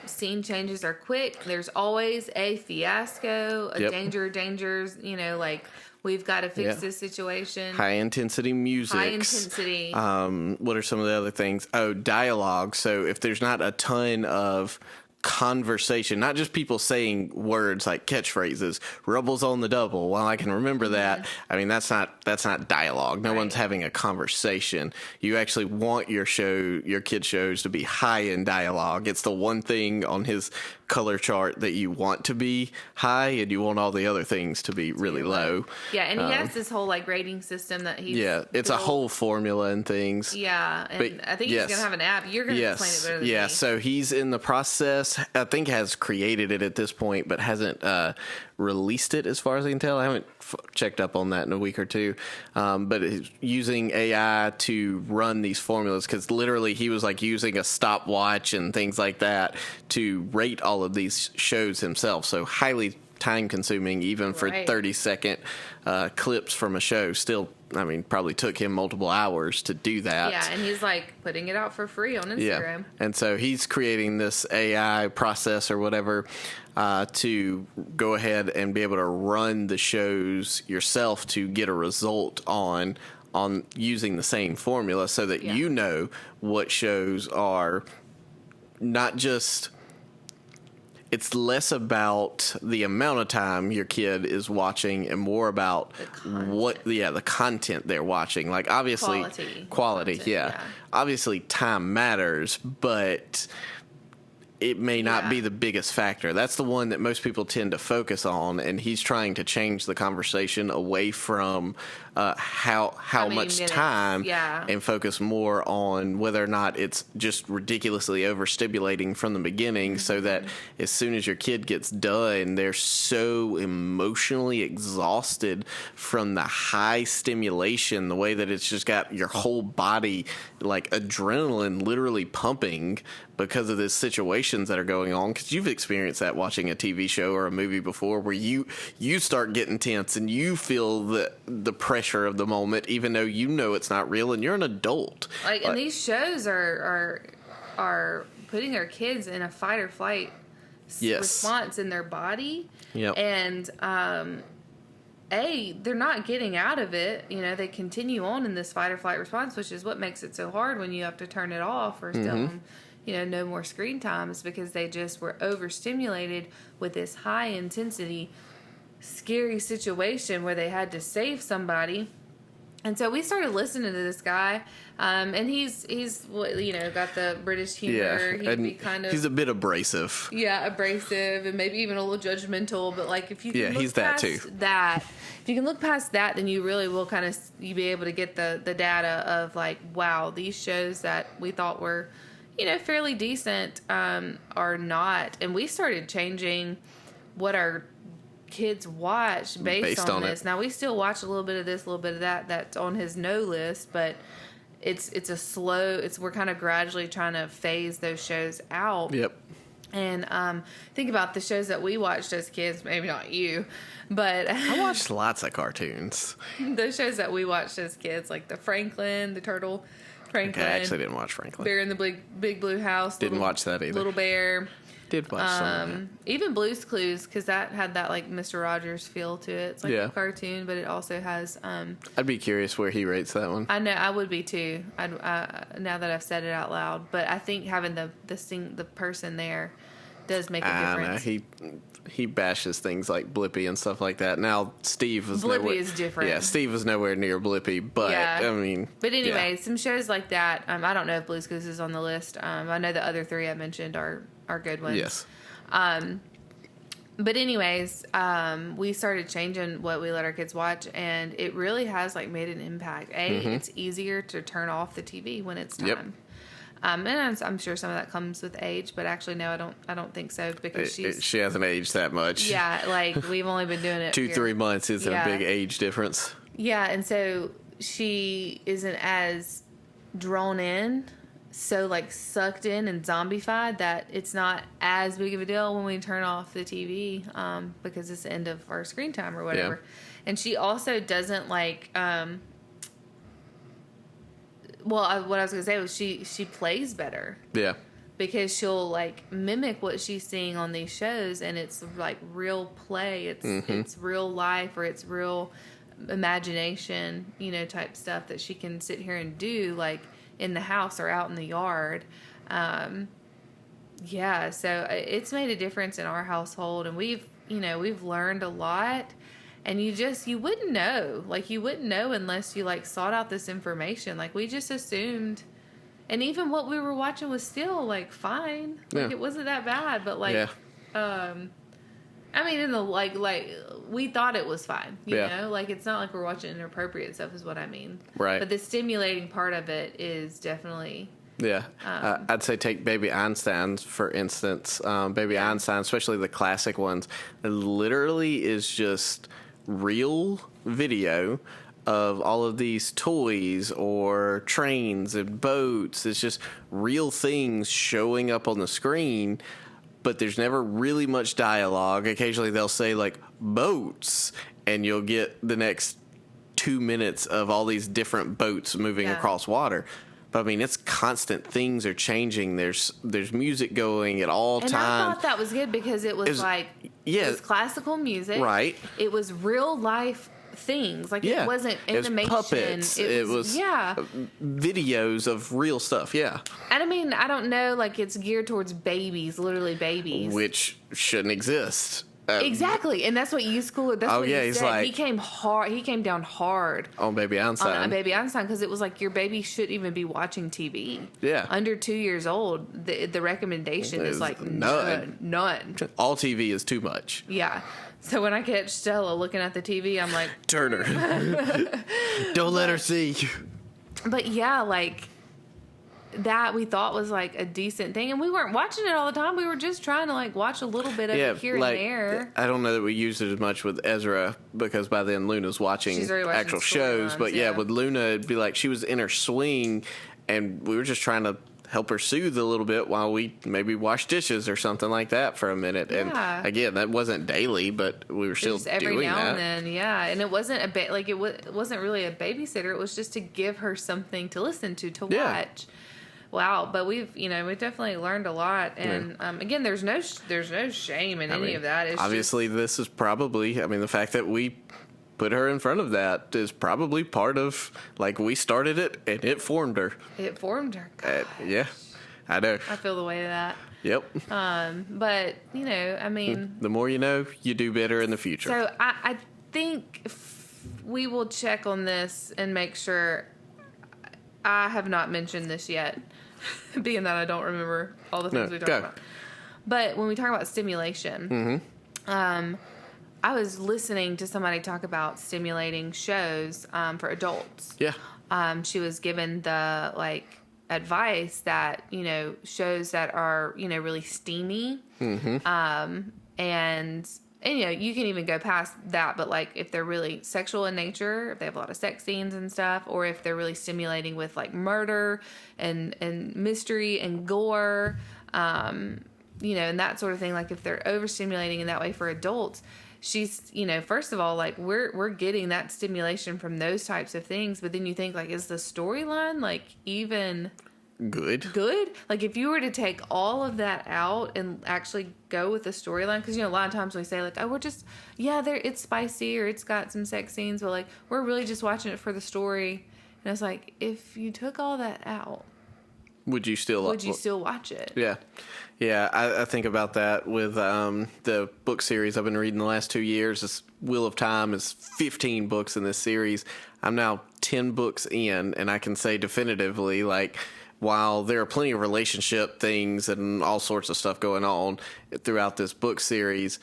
Scene changes are quick. There's always a fiasco, a dangers, like we've got to fix this situation. High intensity music. High intensity. What are some of the other things? Oh, dialogue. So if there's not a ton of conversation, not just people saying words like catchphrases, Rubble's on the double. While I can remember that, I mean that's not dialogue. No one's having a conversation. You actually want your kid shows to be high in dialogue. It's the one thing on his color chart that you want to be high, and you want all the other things to be really low. Yeah, and he has this whole like rating system that he's it's a whole formula and things. Yeah, and I think he's gonna have an app. You're gonna explain it better than me. So he's in the process. I think has created it at this point, but hasn't released it as far as I can tell. I haven't checked up on that in a week or two. But he's using AI to run these formulas, because literally he was like using a stopwatch and things like that to rate all of these shows himself. So highly time consuming, even for 30-second clips from a show. Still, I mean, probably took him multiple hours to do that. Yeah, and he's like putting it out for free on Instagram. Yeah. And so he's creating this AI process or whatever to go ahead and be able to run the shows yourself to get a result on using the same formula, so that you know what shows are not just... It's less about the amount of time your kid is watching and more about the content they're watching. Like, obviously, quality, yeah. Obviously, time matters, but it may not be the biggest factor. That's the one that most people tend to focus on, and he's trying to change the conversation away from how much minutes, time and focus more on whether or not it's just ridiculously overstimulating from the beginning, so that as soon as your kid gets done, they're so emotionally exhausted from the high stimulation, the way that it's just got your whole body, like adrenaline literally pumping because of the situations that are going on. Because you've experienced that watching a TV show or a movie before, where you start getting tense and you feel the pressure of the moment, even though you know it's not real and you're an adult. And these shows are putting our kids in a fight or flight response in their body. Yep. And they're not getting out of it. They continue on in this fight or flight response, which is what makes it so hard when you have to turn it off or tell them, no more screen time, is because they just were overstimulated with this high intensity, scary situation where they had to save somebody. And so we started listening to this guy, and he's got the British humor. He's a bit abrasive. Yeah, abrasive, and maybe even a little judgmental. But like, if you can look past if you can look past that, then you really will you be able to get the data of like, wow, these shows that we thought were fairly decent are not. And we started changing what our kids watch based on this. Now, we still watch a little bit of this, a little bit of that. That's on his no list, but we're kind of gradually trying to phase those shows out. Yep. And think about the shows that we watched as kids. Maybe not you, but I watched lots of cartoons. Those shows that we watched as kids, like the Franklin, the Turtle Franklin. Okay, I actually didn't watch Franklin. Bear in the Big Blue House. Didn't watch that either. Little Bear. Did watch some of that. Even Blue's Clues, because that had that like Mr. Rogers feel to it. It's like a cartoon, but it also has. I'd be curious where he rates that one. I know, I would be too. Now that I've said it out loud, but I think having the person there does make a difference. I know. He bashes things like Blippi and stuff like that. Now Steve was Blippi is different. Yeah, Steve was nowhere near Blippi, but I mean. But anyway, some shows like that. I don't know if Blue's Clues is on the list. I know the other three I mentioned are good ones. Yes. But anyways, we started changing what we let our kids watch, and it really has like made an impact. It's easier to turn off the TV when it's time. And I'm sure some of that comes with age, but actually, no, I don't think so because she hasn't aged that much. Yeah, like we've only been doing it 3 months isn't a big age difference. Yeah, and so she isn't as drawn in, so like sucked in and zombified that it's not as big of a deal when we turn off the TV because it's the end of our screen time or whatever. Yeah. And she also doesn't like. What I was gonna say was she plays better. Yeah. Because she'll like mimic what she's seeing on these shows, and it's like real play. It's real life, or it's real imagination, type stuff that she can sit here and do, like in the house or out in the yard. Yeah, so it's made a difference in our household, and we've learned a lot. And you wouldn't know. Like, you wouldn't know unless you, like, sought out this information. Like, we just assumed. And even what we were watching was still, like, fine. Like, it wasn't that bad. But, like, I mean, in the, like, we thought it was fine. You know? Like, it's not like we're watching inappropriate stuff is what I mean. Right. But the stimulating part of it is definitely... Yeah. I'd say take Baby Einstein, for instance. Baby Einstein, especially the classic ones, it literally is just... real video of all of these toys or trains and boats. It's just real things showing up on the screen, but there's never really much dialogue. Occasionally they'll say like boats, and you'll get the next 2 minutes of all these different boats moving across water. But I mean, it's constant. Things are changing. There's music going at all times. And I thought that was good because it was it was classical music. Right. It was real life things. Like it wasn't animation. It was puppets. It was videos of real stuff. Yeah. And I mean, I don't know. Like it's geared towards babies, literally babies, which shouldn't exist. Exactly, and that's what you school. That's what he said. Like, he came hard. He came down hard on Baby Einstein. On Baby Einstein, because it was like your baby shouldn't even be watching TV. Yeah, under 2 years old, the recommendation is like none. All TV is too much. Yeah. So when I catch Stella looking at the TV, I'm like, Turner, don't let her see. But yeah, like. That we thought was like a decent thing, and we weren't watching it all the time. We were just trying to like watch a little bit of it here like, and there. I don't know that we used it as much with Ezra because by then Luna's watching actual shows. But with Luna, it'd be like she was in her swing, and we were just trying to help her soothe a little bit while we maybe wash dishes or something like that for a minute. Yeah. And again, that wasn't daily, but we were still every doing now that. And then, and it wasn't it wasn't really a babysitter. It was just to give her something to listen to watch. Wow, but we've definitely learned a lot, and again, there's no shame in any of that. It's obviously, this is probably. The fact that we put her in front of that is probably part of like we started it and it formed her. It formed her. Yeah, I know. I feel the way of that. Yep. But the more you know, you do better in the future. So I think we will check on this and make sure. I have not mentioned this yet, being that I don't remember all the things we talked about. But when we talk about stimulation, I was listening to somebody talk about stimulating shows for adults. Yeah. She was given the advice that shows that are really steamy, and you can even go past that, but like if they're really sexual in nature, if they have a lot of sex scenes and stuff, or if they're really stimulating with like murder and mystery and gore, and that sort of thing, like if they're overstimulating in that way for adults, she's, first of all, like we're getting that stimulation from those types of things, but then you think like, is the storyline like even good? Like if you were to take all of that out and actually go with the storyline, because a lot of times we say like, oh, we're just it's spicy or it's got some sex scenes, but like we're really just watching it for the story. And it's like, if you took all that out, would you still watch it? Yeah. I think about that with the book series I've been reading the last 2 years. This Wheel of Time is 15 books in this series. I'm now 10 books in, and I can say definitively, like, while there are plenty of relationship things and all sorts of stuff going on throughout this book series,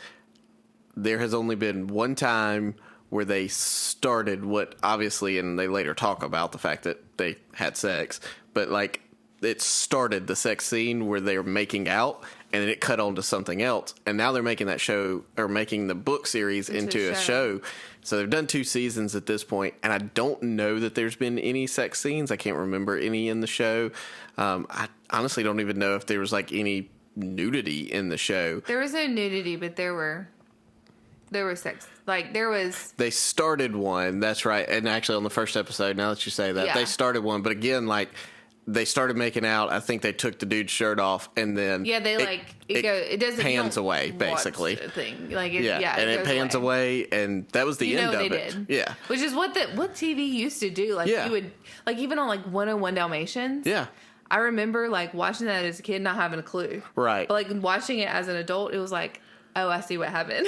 there has only been one time where they started what obviously, and they later talk about the fact that they had sex, but like it started the sex scene where they were making out, and then it cut on to something else, and now they're making that show, or making the book series into a show. So they've done 2 seasons at this point, and I don't know that there's been any sex scenes. I can't remember any in the show. I honestly don't even know if there was like any nudity in the show. There was no nudity, but there was sex. Like, there was... They started one, that's right. And actually on the first episode, now that you say that, they started one. But again, like, they started making out. I think they took the dude's shirt off, and then... Yeah, it doesn't... pans away, basically. Thing. Like, and it pans away, and that was the end of it. Did. Yeah. Which is what TV used to do. Like, you would... Like, even on, like, 101 Dalmatians... Yeah. I remember, like, watching that as a kid, not having a clue. Right. But, like, watching it as an adult, it was like... Oh, I see what happened.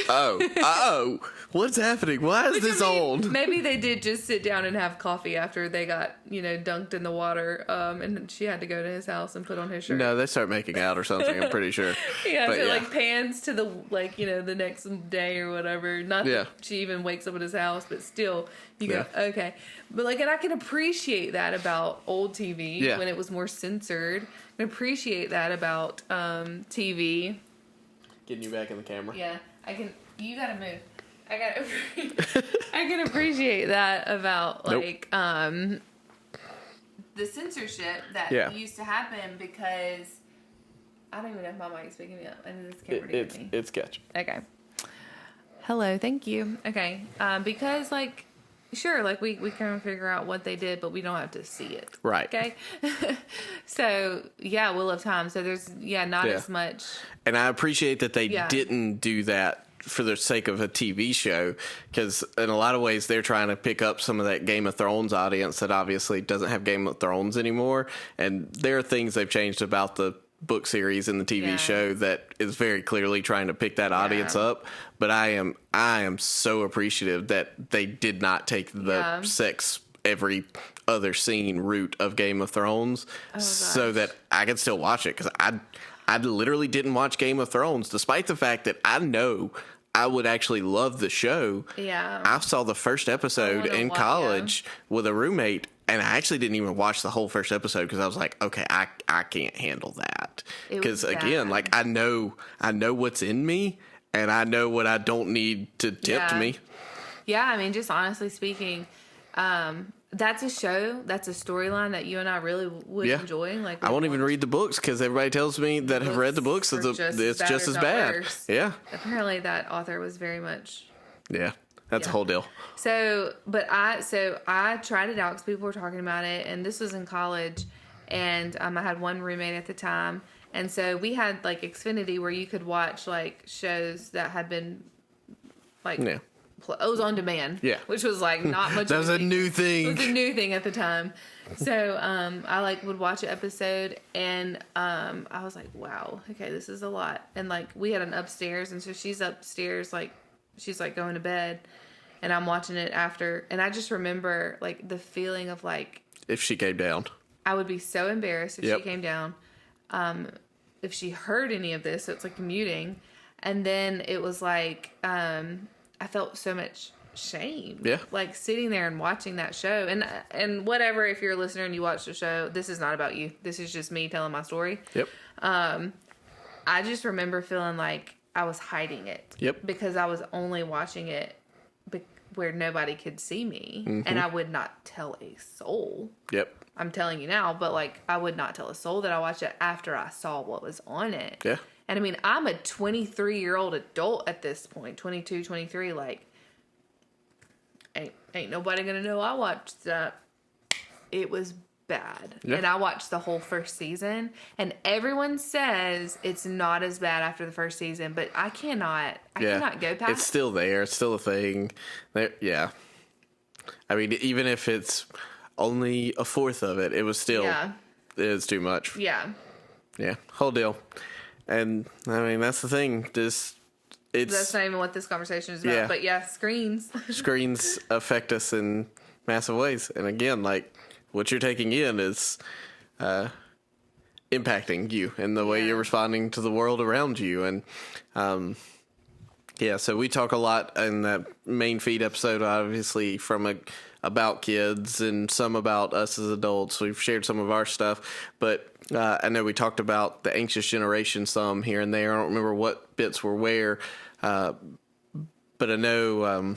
What's happening? Why is this old? Maybe they did just sit down and have coffee after they got, dunked in the water, and she had to go to his house and put on his shirt. No, they start making out or something, I'm pretty sure. Like, pans to the, like, the next day or whatever. Not that she even wakes up at his house, but still, you go, okay. But, like, and I can appreciate that about old TV when it was more censored. I can appreciate that about TV. Getting you back in the camera. Yeah, I can. You gotta move. I can appreciate that about like the censorship that used to happen, because I don't even know if my mic's picking me up. I know this camera to me. It's catching. Okay. Hello. Thank you. Okay. Because like. Sure, like we kind of figure out what they did, but we don't have to see it. Right. Okay. So yeah, Wheel of Time. So there's not as much. And I appreciate that they didn't do that for the sake of a TV show, because in a lot of ways they're trying to pick up some of that Game of Thrones audience that obviously doesn't have Game of Thrones anymore. And there are things they've changed about the book series and the TV show that is very clearly trying to pick that audience up. But I am so appreciative that they did not take the sex every other scene route of Game of Thrones, so that I could still watch it, because I literally didn't watch Game of Thrones, despite the fact that I know I would actually love the show. Yeah. I saw the first episode in college with a roommate, and I actually didn't even watch the whole first episode, because I was like, okay, I can't handle that. Because again, like, I know what's in me, and I know what I don't need to tempt me. Yeah, I mean, just honestly speaking, that's a show, that's a storyline that you and I really would enjoy. Like, I won't even read the books, because everybody tells me that have read the books that it's just as bad. Worse. Yeah. Apparently that author was very much... Yeah. That's a whole deal. So I tried it out because people were talking about it, and this was in college, and I had one roommate at the time, and so we had like Xfinity where you could watch like shows that had been like it was on demand, which was like not much. That was a new thing. It was a new thing at the time. So I like would watch an episode, and I was like, wow, okay, this is a lot. And like we had an upstairs, and so she's upstairs, like she's like going to bed, and I'm watching it after, and I just remember like the feeling of like, if she came down, I would be so embarrassed if she came down. If she heard any of this, so it's like muting. And then it was like, I felt so much shame. Yeah. Like sitting there and watching that show. And whatever, if you're a listener and you watch the show, this is not about you. This is just me telling my story. Yep. I just remember feeling like I was hiding it. Yep. Because I was only watching it where nobody could see me. Mm-hmm. And I would not tell a soul. Yep. I'm telling you now, but like I would not tell a soul that I watched it after I saw what was on it. Yeah. And I mean, I'm a 23-year-old adult at this point, 22, 23, like ain't nobody gonna know I watched that. It was bad. Yeah. And I watched the whole first season, and everyone says it's not as bad after the first season, but I cannot go past. It's still there. It's still a thing. Yeah. I mean, even if it's only a fourth of it, it was still, it is too much. Yeah. Yeah. Whole deal. And I mean, that's the thing. That's not even what this conversation is about. Yeah. But yeah, screens. Screens affect us in massive ways. And again, like what you're taking in is impacting you and the way you're responding to the world around you. And so we talk a lot in that main feed episode, obviously from about kids and some about us as adults. We've shared some of our stuff, but I know we talked about the anxious generation some here and there. I don't remember what bits were where, but I know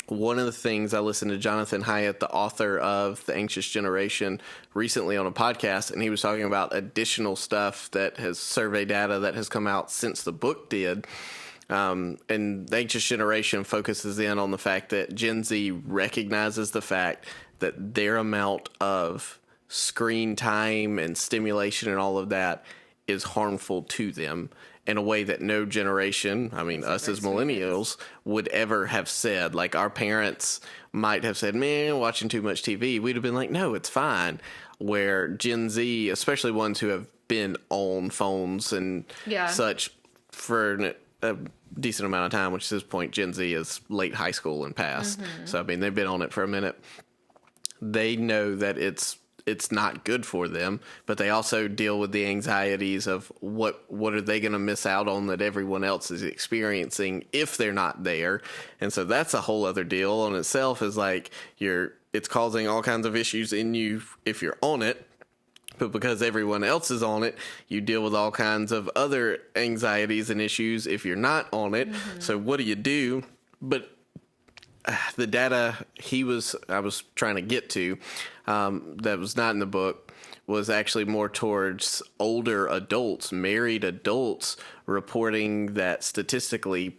one of the things I listened to Jonathan Hyatt, the author of The Anxious Generation, recently on a podcast, and he was talking about additional stuff that has survey data that has come out since the book did. And The Anxious Generation focuses in on the fact that Gen Z recognizes the fact that their amount of screen time and stimulation and all of that is harmful to them in a way that no generation, I mean, us as millennials, would ever have said. Like, our parents might have said, man, watching too much TV. We'd have been like, no, it's fine. Where Gen Z, especially ones who have been on phones and such for a decent amount of time, which at this point, Gen Z is late high school and past. So, I mean, they've been on it for a minute. They know that it's not good for them, but they also deal with the anxieties of what are they going to miss out on that everyone else is experiencing if they're not there. And so that's a whole other deal on itself, is like it's causing all kinds of issues in you if you're on it. But because everyone else is on it, you deal with all kinds of other anxieties and issues if you're not on it. So what do you do? But the data I was trying to get to, that was not in the book, was actually more towards older adults, married adults, reporting that statistically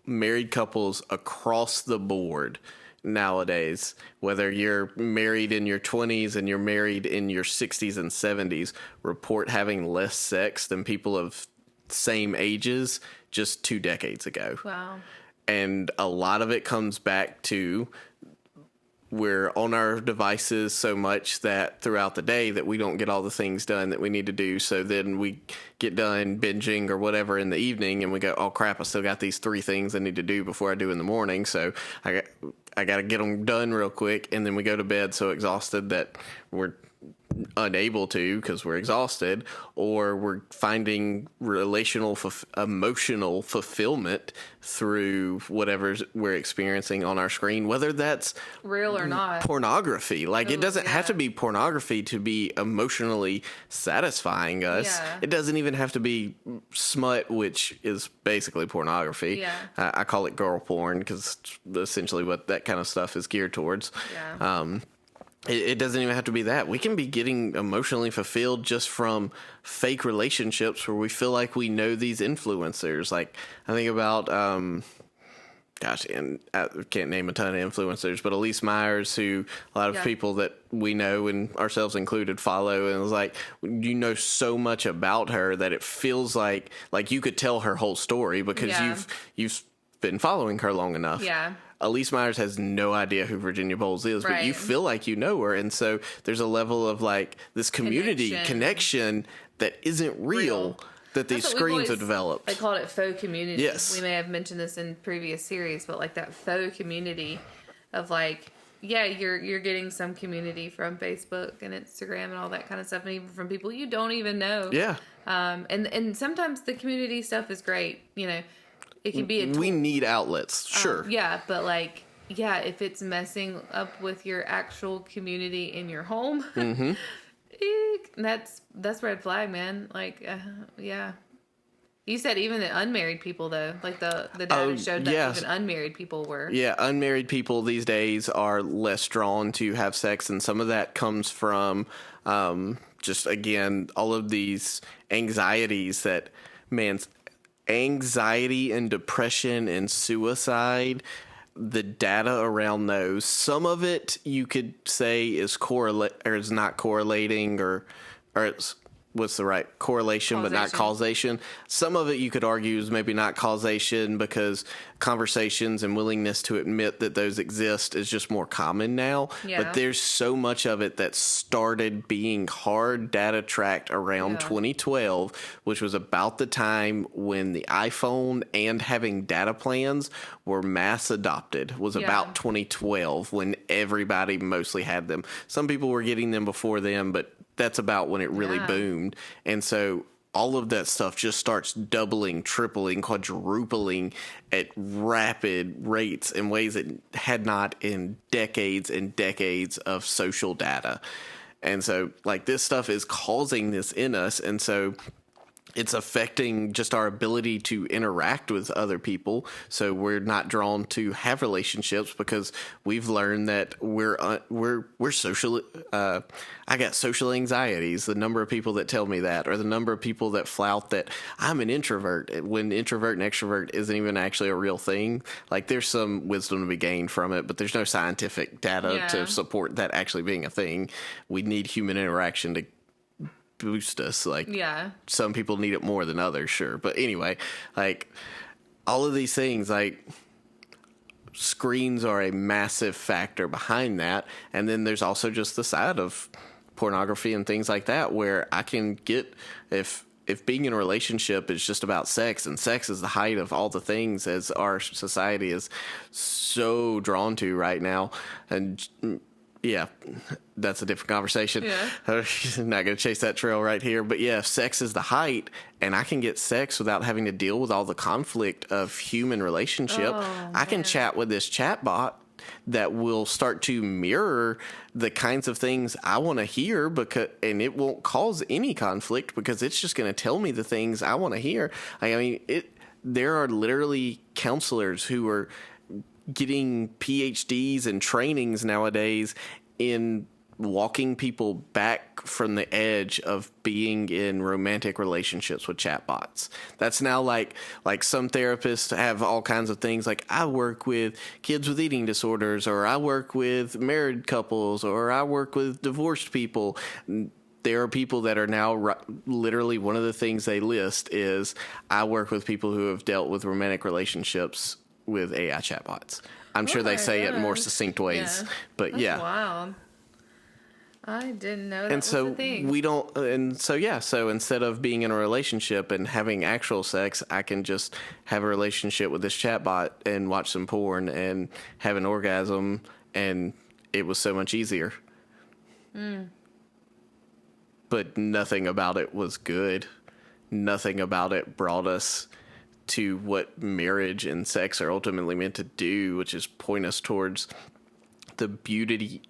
married couples across the board nowadays, whether you're married in your 20s and you're married in your 60s and 70s, report having less sex than people of same ages just 2 decades ago. Wow. And a lot of it comes back to we're on our devices so much that throughout the day that we don't get all the things done that we need to do. So then we get done binging or whatever in the evening and we go, oh crap, I still got these 3 things I need to do before I do in the morning. So I got to get them done real quick. And then we go to bed so exhausted that we're unable to because we're exhausted, or we're finding emotional fulfillment through whatever we're experiencing on our screen, whether that's real or not. Pornography. Like, it doesn't have to be pornography to be emotionally satisfying us. It doesn't even have to be smut, which is basically pornography. I call it girl porn because essentially what that kind of stuff is geared towards. It doesn't even have to be that. We can be getting emotionally fulfilled just from fake relationships where we feel like we know these influencers. Like, I think about, and I can't name a ton of influencers, but Elise Myers, who a lot of people that we know, and ourselves included, follow, and it was like, you know so much about her that it feels like you could tell her whole story because you've been following her long enough. Elise Myers has no idea who Virginia Bowles is, but you feel like you know her. And so there's a level of like this community connection that isn't real. That these screens have developed. I called it faux community. Yes. We may have mentioned this in previous series, but like that faux community of like, you're getting some community from Facebook and Instagram and all that kind of stuff, and even from people you don't even know. And sometimes the community stuff is great, you know. It can be we need outlets, sure. But like, if it's messing up with your actual community in your home, that's red flag, man. Like, You said even the unmarried people, though. Like, the data showed that even unmarried people were. Yeah, unmarried people these days are less drawn to have sex, and some of that comes from just, again, all of these anxieties that, anxiety and depression and suicide, the data around those, some of it you could say is not correlating, or it's what's the right correlation, but not causation. Some of it you could argue is maybe not causation because conversations and willingness to admit that those exist is just more common now. But there's so much of it that started being hard data tracked around 2012, which was about the time when the iPhone and having data plans were mass adopted. Was about 2012 when everybody mostly had them. Some people were getting them before them, but that's about when it really boomed. And so all of that stuff just starts doubling, tripling, quadrupling at rapid rates in ways that had not in decades and decades of social data. And so, like, this stuff is causing this in us. And so it's affecting just our ability to interact with other people. So we're not drawn to have relationships because we've learned that we're social. I got social anxieties. The number of people that tell me that, or the number of people that flout that I'm an introvert, when introvert and extrovert isn't even actually a real thing. Like, there's some wisdom to be gained from it, but there's no scientific data to support that actually being a thing. We need human interaction to boost us. Like, some people need it more than others, sure, but anyway, like, all of these things, like, screens are a massive factor behind that. And then there's also just the side of pornography and things like that, where I can get, if being in a relationship is just about sex, and sex is the height of all the things as our society is so drawn to right now, and yeah, that's a different conversation. I'm not going to chase that trail right here. But yeah, sex is the height, and I can get sex without having to deal with all the conflict of human relationship. I can chat with this chat bot that will start to mirror the kinds of things I want to hear, and it won't cause any conflict because it's just going to tell me the things I want to hear. I mean, there are literally counselors who are getting PhDs and trainings nowadays in walking people back from the edge of being in romantic relationships with chatbots. That's now like some therapists have all kinds of things. Like, I work with kids with eating disorders, or I work with married couples, or I work with divorced people. There are people that are now literally, one of the things they list is, I work with people who have dealt with romantic relationships with AI chatbots. I'm sure they say it in more succinct ways, but That's wild. I didn't know that was a thing. So instead of being in a relationship and having actual sex, I can just have a relationship with this chatbot and watch some porn and have an orgasm, and it was so much easier. But nothing about it was good. Nothing about it brought us to what marriage and sex are ultimately meant to do, which is point us towards the beauty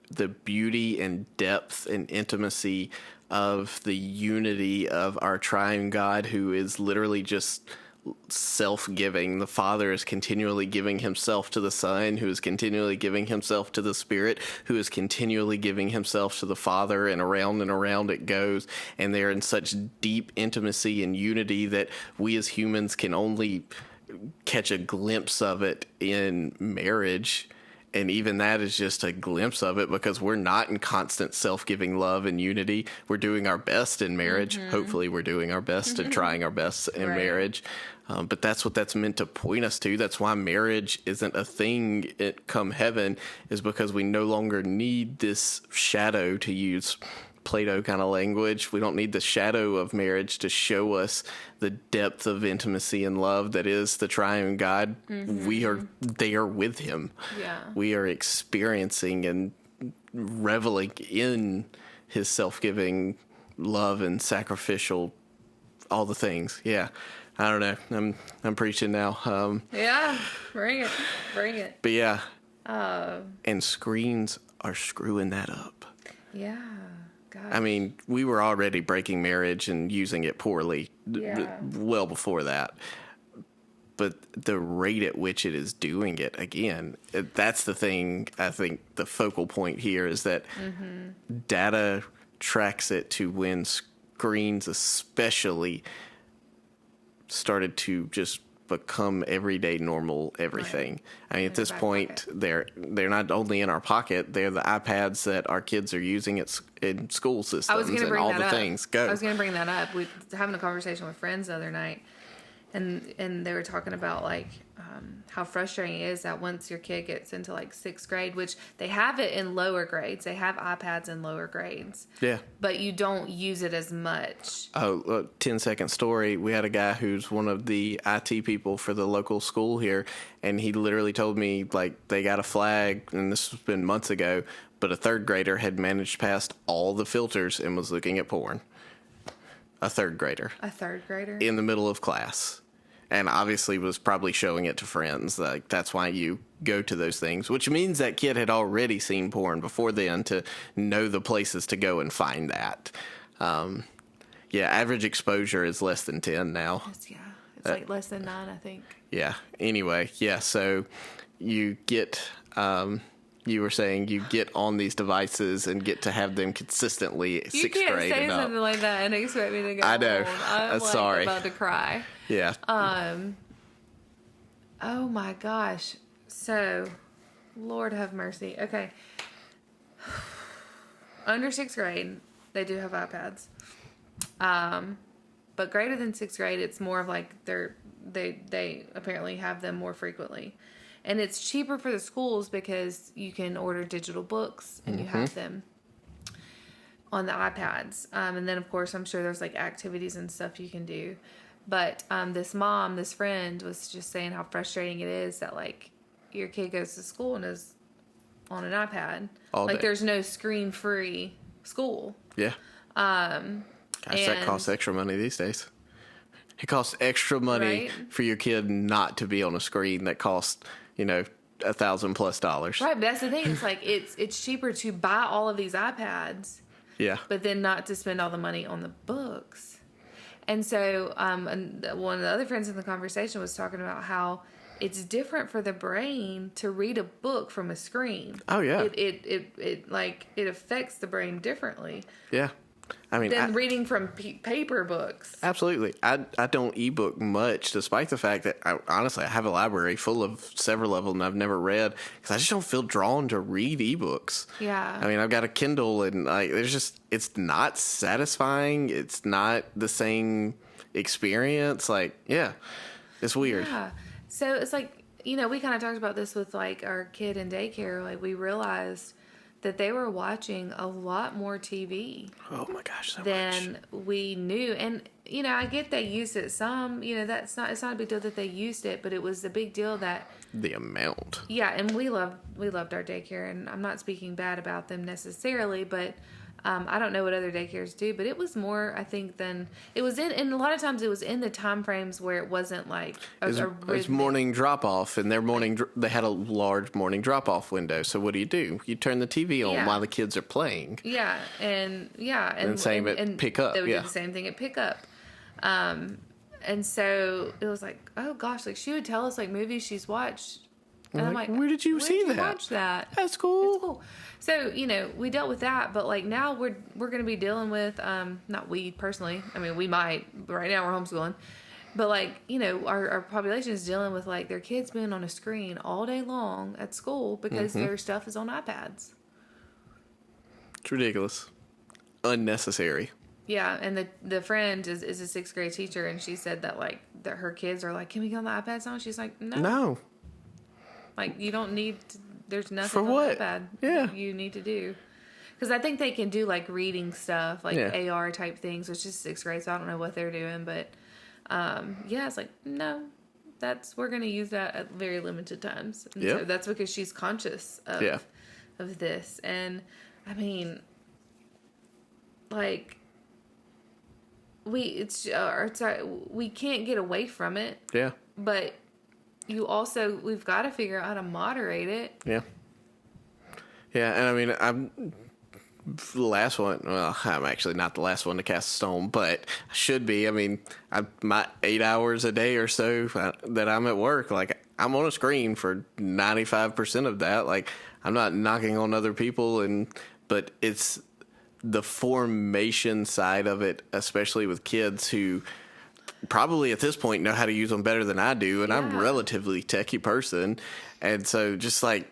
and depth and intimacy of the unity of our triune God, who is literally just self-giving. The Father is continually giving himself to the Son, who is continually giving himself to the Spirit, who is continually giving himself to the Father, and around it goes. And they're in such deep intimacy and unity that we as humans can only catch a glimpse of it in marriage. And even that is just a glimpse of it, because we're not in constant self-giving love and unity. We're doing our best in marriage. Hopefully we're doing our best and trying our best in marriage. But that's what that's meant to point us to. That's why marriage isn't a thing come heaven, is because we no longer need this shadow, to use Plato kind of language. We don't need the shadow of marriage to show us the depth of intimacy and love that is the triune God. We are there with him. We are experiencing and reveling in his self-giving love and sacrificial, all the things. I don't know. I'm preaching now. Bring it. But yeah. And screens are screwing that up. Gosh. I mean, we were already breaking marriage and using it poorly well before that. But the rate at which it is doing it, again, that's the thing. I think the focal point here is that data tracks it to when screens especially started to just become everyday normal everything. I mean, at this point, they're not only in our pocket, they're the iPads that our kids are using in school systems and all the things. I was going to bring that up. We were having a conversation with friends the other night, and they were talking about like how frustrating it is that once your kid gets into like 6th grade, which they have it in lower grades, they have iPads in lower grades. But you don't use it as much. 10-second story. We had a guy who's one of the IT people for the local school here, and he literally told me, like, they got a flag, and this has been months ago, but a 3rd grader had managed past all the filters and was looking at porn A third grader. A third grader? In the middle of class. And obviously was probably showing it to friends. Like, that's why you go to those things, which means that kid had already seen porn before then to know the places to go and find that. Yeah, average exposure is less than 10 now. It's like less than 9, I think. Yeah. Anyway, yeah, so you get... you were saying you get on these devices and get to have them consistently sixth grade. You can't say something like that and expect me to go. I know. I'm sorry. about to cry. Yeah. Oh my gosh. So, Lord have mercy. Okay. Under 6th grade, they do have iPads. But greater than 6th grade, it's more of like they apparently have them more frequently. And it's cheaper for the schools because you can order digital books and you have them on the iPads. And then, of course, I'm sure there's like activities and stuff you can do. But this friend was just saying how frustrating it is that like your kid goes to school and is on an iPad. All like day. There's no screen-free school. Yeah. Gosh, that costs extra money these days. It costs extra money for your kid not to be on a screen that costs, $1,000+. Right, but that's the thing. It's like it's cheaper to buy all of these iPads, but then not to spend all the money on the books. And so, and one of the other friends in the conversation was talking about how it's different for the brain to read a book from a screen. Oh yeah, it affects the brain differently. Yeah. I mean, than reading from paper books. Absolutely. I don't ebook much, despite the fact that, honestly, I have a library full of several of them I've never read, because I just don't feel drawn to read ebooks. Yeah. I mean, I've got a Kindle, and it's not satisfying. It's not the same experience. It's weird. Yeah. So it's like, we kind of talked about this with like our kid in daycare. Like, we realized that they were watching a lot more TV. Oh my gosh, so than much. We knew. And, I get they used it some, it's not a big deal that they used it, but it was a big deal that the amount. Yeah, and we loved our daycare, and I'm not speaking bad about them necessarily, but I don't know what other daycares do, but it was more, I think, than it was in, and a lot of times it was in the time frames where it wasn't like it was morning drop off, and they had a large morning drop off window. So what do? You turn the TV on while the kids are playing. Yeah, and same at pick up. They would do the same thing at pick up. And so it was like, oh gosh, like she would tell us like movies she's watched. And I'm like, where did you see that? Watch that? That's cool. It's cool. So, we dealt with that, but like now we're going to be dealing with, not we personally, I mean, we might, but right now we're homeschooling, but like, our population is dealing with like their kids being on a screen all day long at school because their stuff is on iPads. It's ridiculous. Unnecessary. Yeah. And the friend is a 6th grade teacher, and she said that like that her kids are like, can we get on the iPads now? She's like, no. Like, you don't need to, there's nothing for what? bad you need to do. Because I think they can do, like, reading stuff, like AR type things, which is 6th grade, so I don't know what they're doing. But, it's like, no, we're going to use that at very limited times. And so that's because she's conscious of this. And, I mean, like, we can't get away from it. Yeah. But we've got to figure out how to moderate it. Yeah. Yeah, and I mean, I'm the last one. Well, I'm actually not the last one to cast a stone, but I should be. I mean, my 8 hours a day or so that I'm at work, like, I'm on a screen for 95% of that. Like, I'm not knocking on other people, but it's the formation side of it, especially with kids who probably at this point know how to use them better than I do, and I'm a relatively techie person, and so just like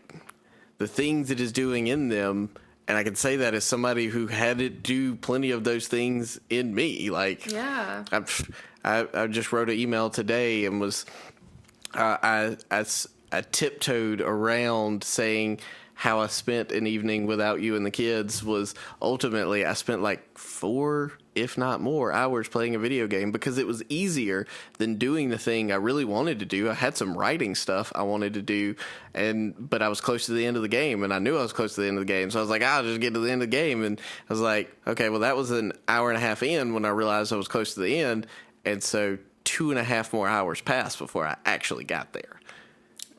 the things it is doing in them, and I can say that as somebody who had to do plenty of those things in me. Like, I just wrote an email today and was I tiptoed around saying how I spent an evening without you and the kids was ultimately I spent like 4, if not more, hours playing a video game because it was easier than doing the thing I really wanted to do. I had some writing stuff I wanted to do, but I was close to the end of the game, and I knew I was close to the end of the game. So I was like, I'll just get to the end of the game. And I was like, okay, well, that was an hour and a half in when I realized I was close to the end. And so 2.5 more hours passed before I actually got there.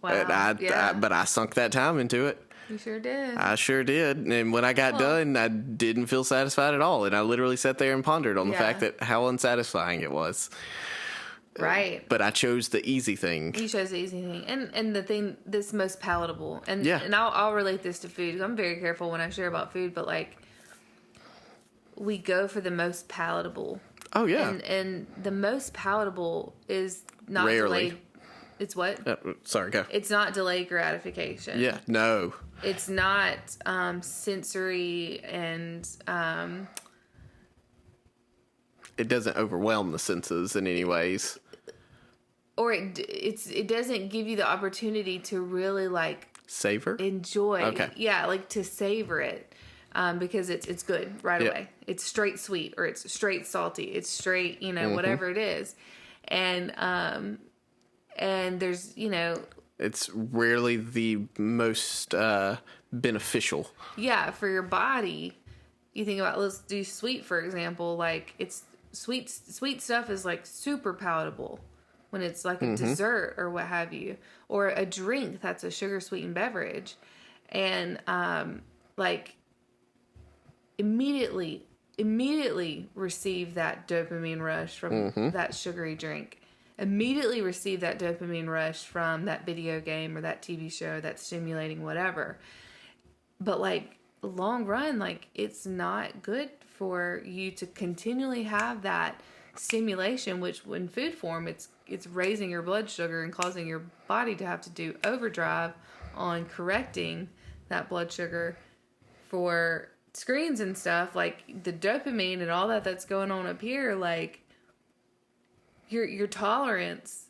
Wow. But I sunk that time into it. You sure did. I sure did. And when I got done, I didn't feel satisfied at all. And I literally sat there and pondered on the fact that how unsatisfying it was. Right. But I chose the easy thing. You chose the easy thing. And the thing that's most palatable. And and I'll relate this to food. I'm very careful when I share about food, but like we go for the most palatable. Oh, yeah. And the most palatable is not rarely delayed. It's what? Sorry, go. It's not delayed gratification. Yeah, no. It's not sensory and it doesn't overwhelm the senses in any ways. Or it doesn't give you the opportunity to really like savor, enjoy. Okay. Yeah, like to savor it because it's good right away. It's straight sweet or it's straight salty. It's straight, whatever it is, and there's it's rarely the most beneficial. Yeah, for your body. You think about, let's do sweet, for example. Like, it's sweet stuff is like super palatable when it's like a dessert or what have you, or a drink that's a sugar sweetened beverage, and like immediately receive that dopamine rush from that sugary drink. Immediately receive that dopamine rush from that video game or that TV show that's stimulating whatever. But like long run, like it's not good for you to continually have that stimulation, which in food form, it's raising your blood sugar and causing your body to have to do overdrive on correcting that blood sugar for screens and stuff. Like the dopamine and all that's going on up here, like your tolerance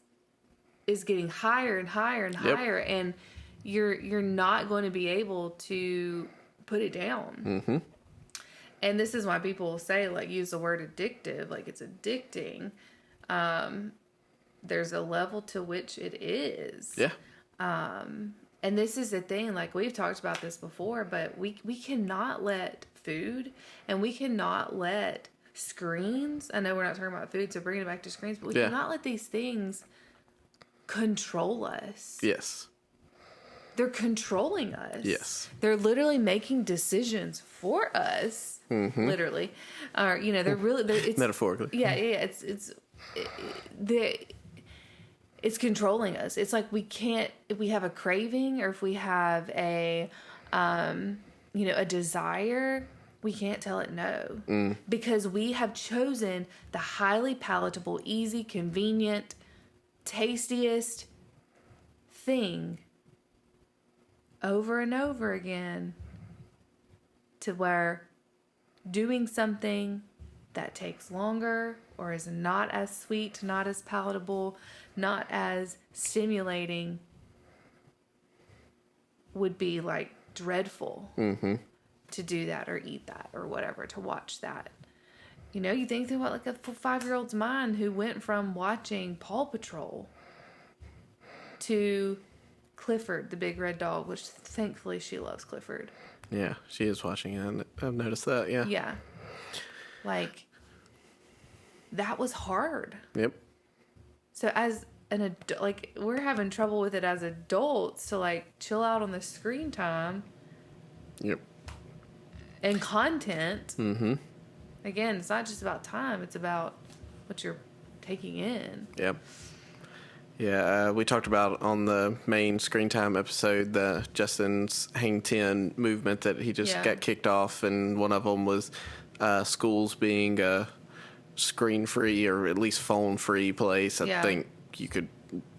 is getting higher and higher and higher, and you're not going to be able to put it down. And this is why people say, like, use the word addictive, like it's addicting. There's a level to which it is. Yeah. And this is the thing, like we've talked about this before, but we cannot let food and we cannot let screens. I know we're not talking about food, so bringing it back to screens, but we cannot let these things control us. Yes. They're controlling us. Yes. They're literally making decisions for us. Literally. Or, they're really... it's, metaphorically. Yeah. It's controlling us. It's like we can't... If we have a craving or if we have a desire... We can't tell it no because we have chosen the highly palatable, easy, convenient, tastiest thing over and over again, to where doing something that takes longer or is not as sweet, not as palatable, not as stimulating would be like dreadful. To do that or eat that or whatever, to watch that. You think about like a 5-year-old's mind who went from watching Paw Patrol to Clifford, the big red dog, which thankfully she loves Clifford. Yeah, she is watching it. I've noticed that, yeah. Yeah. Like, that was hard. Yep. So as an adult, like, we're having trouble with it as adults to like chill out on the screen time. Yep. And content. Again, it's not just about time. It's about what you're taking in. Yep. Yeah, we talked about on the main Screentime episode the Justin's Hang 10 movement that he just got kicked off, and one of them was schools being a screen-free or at least phone-free place. I think you could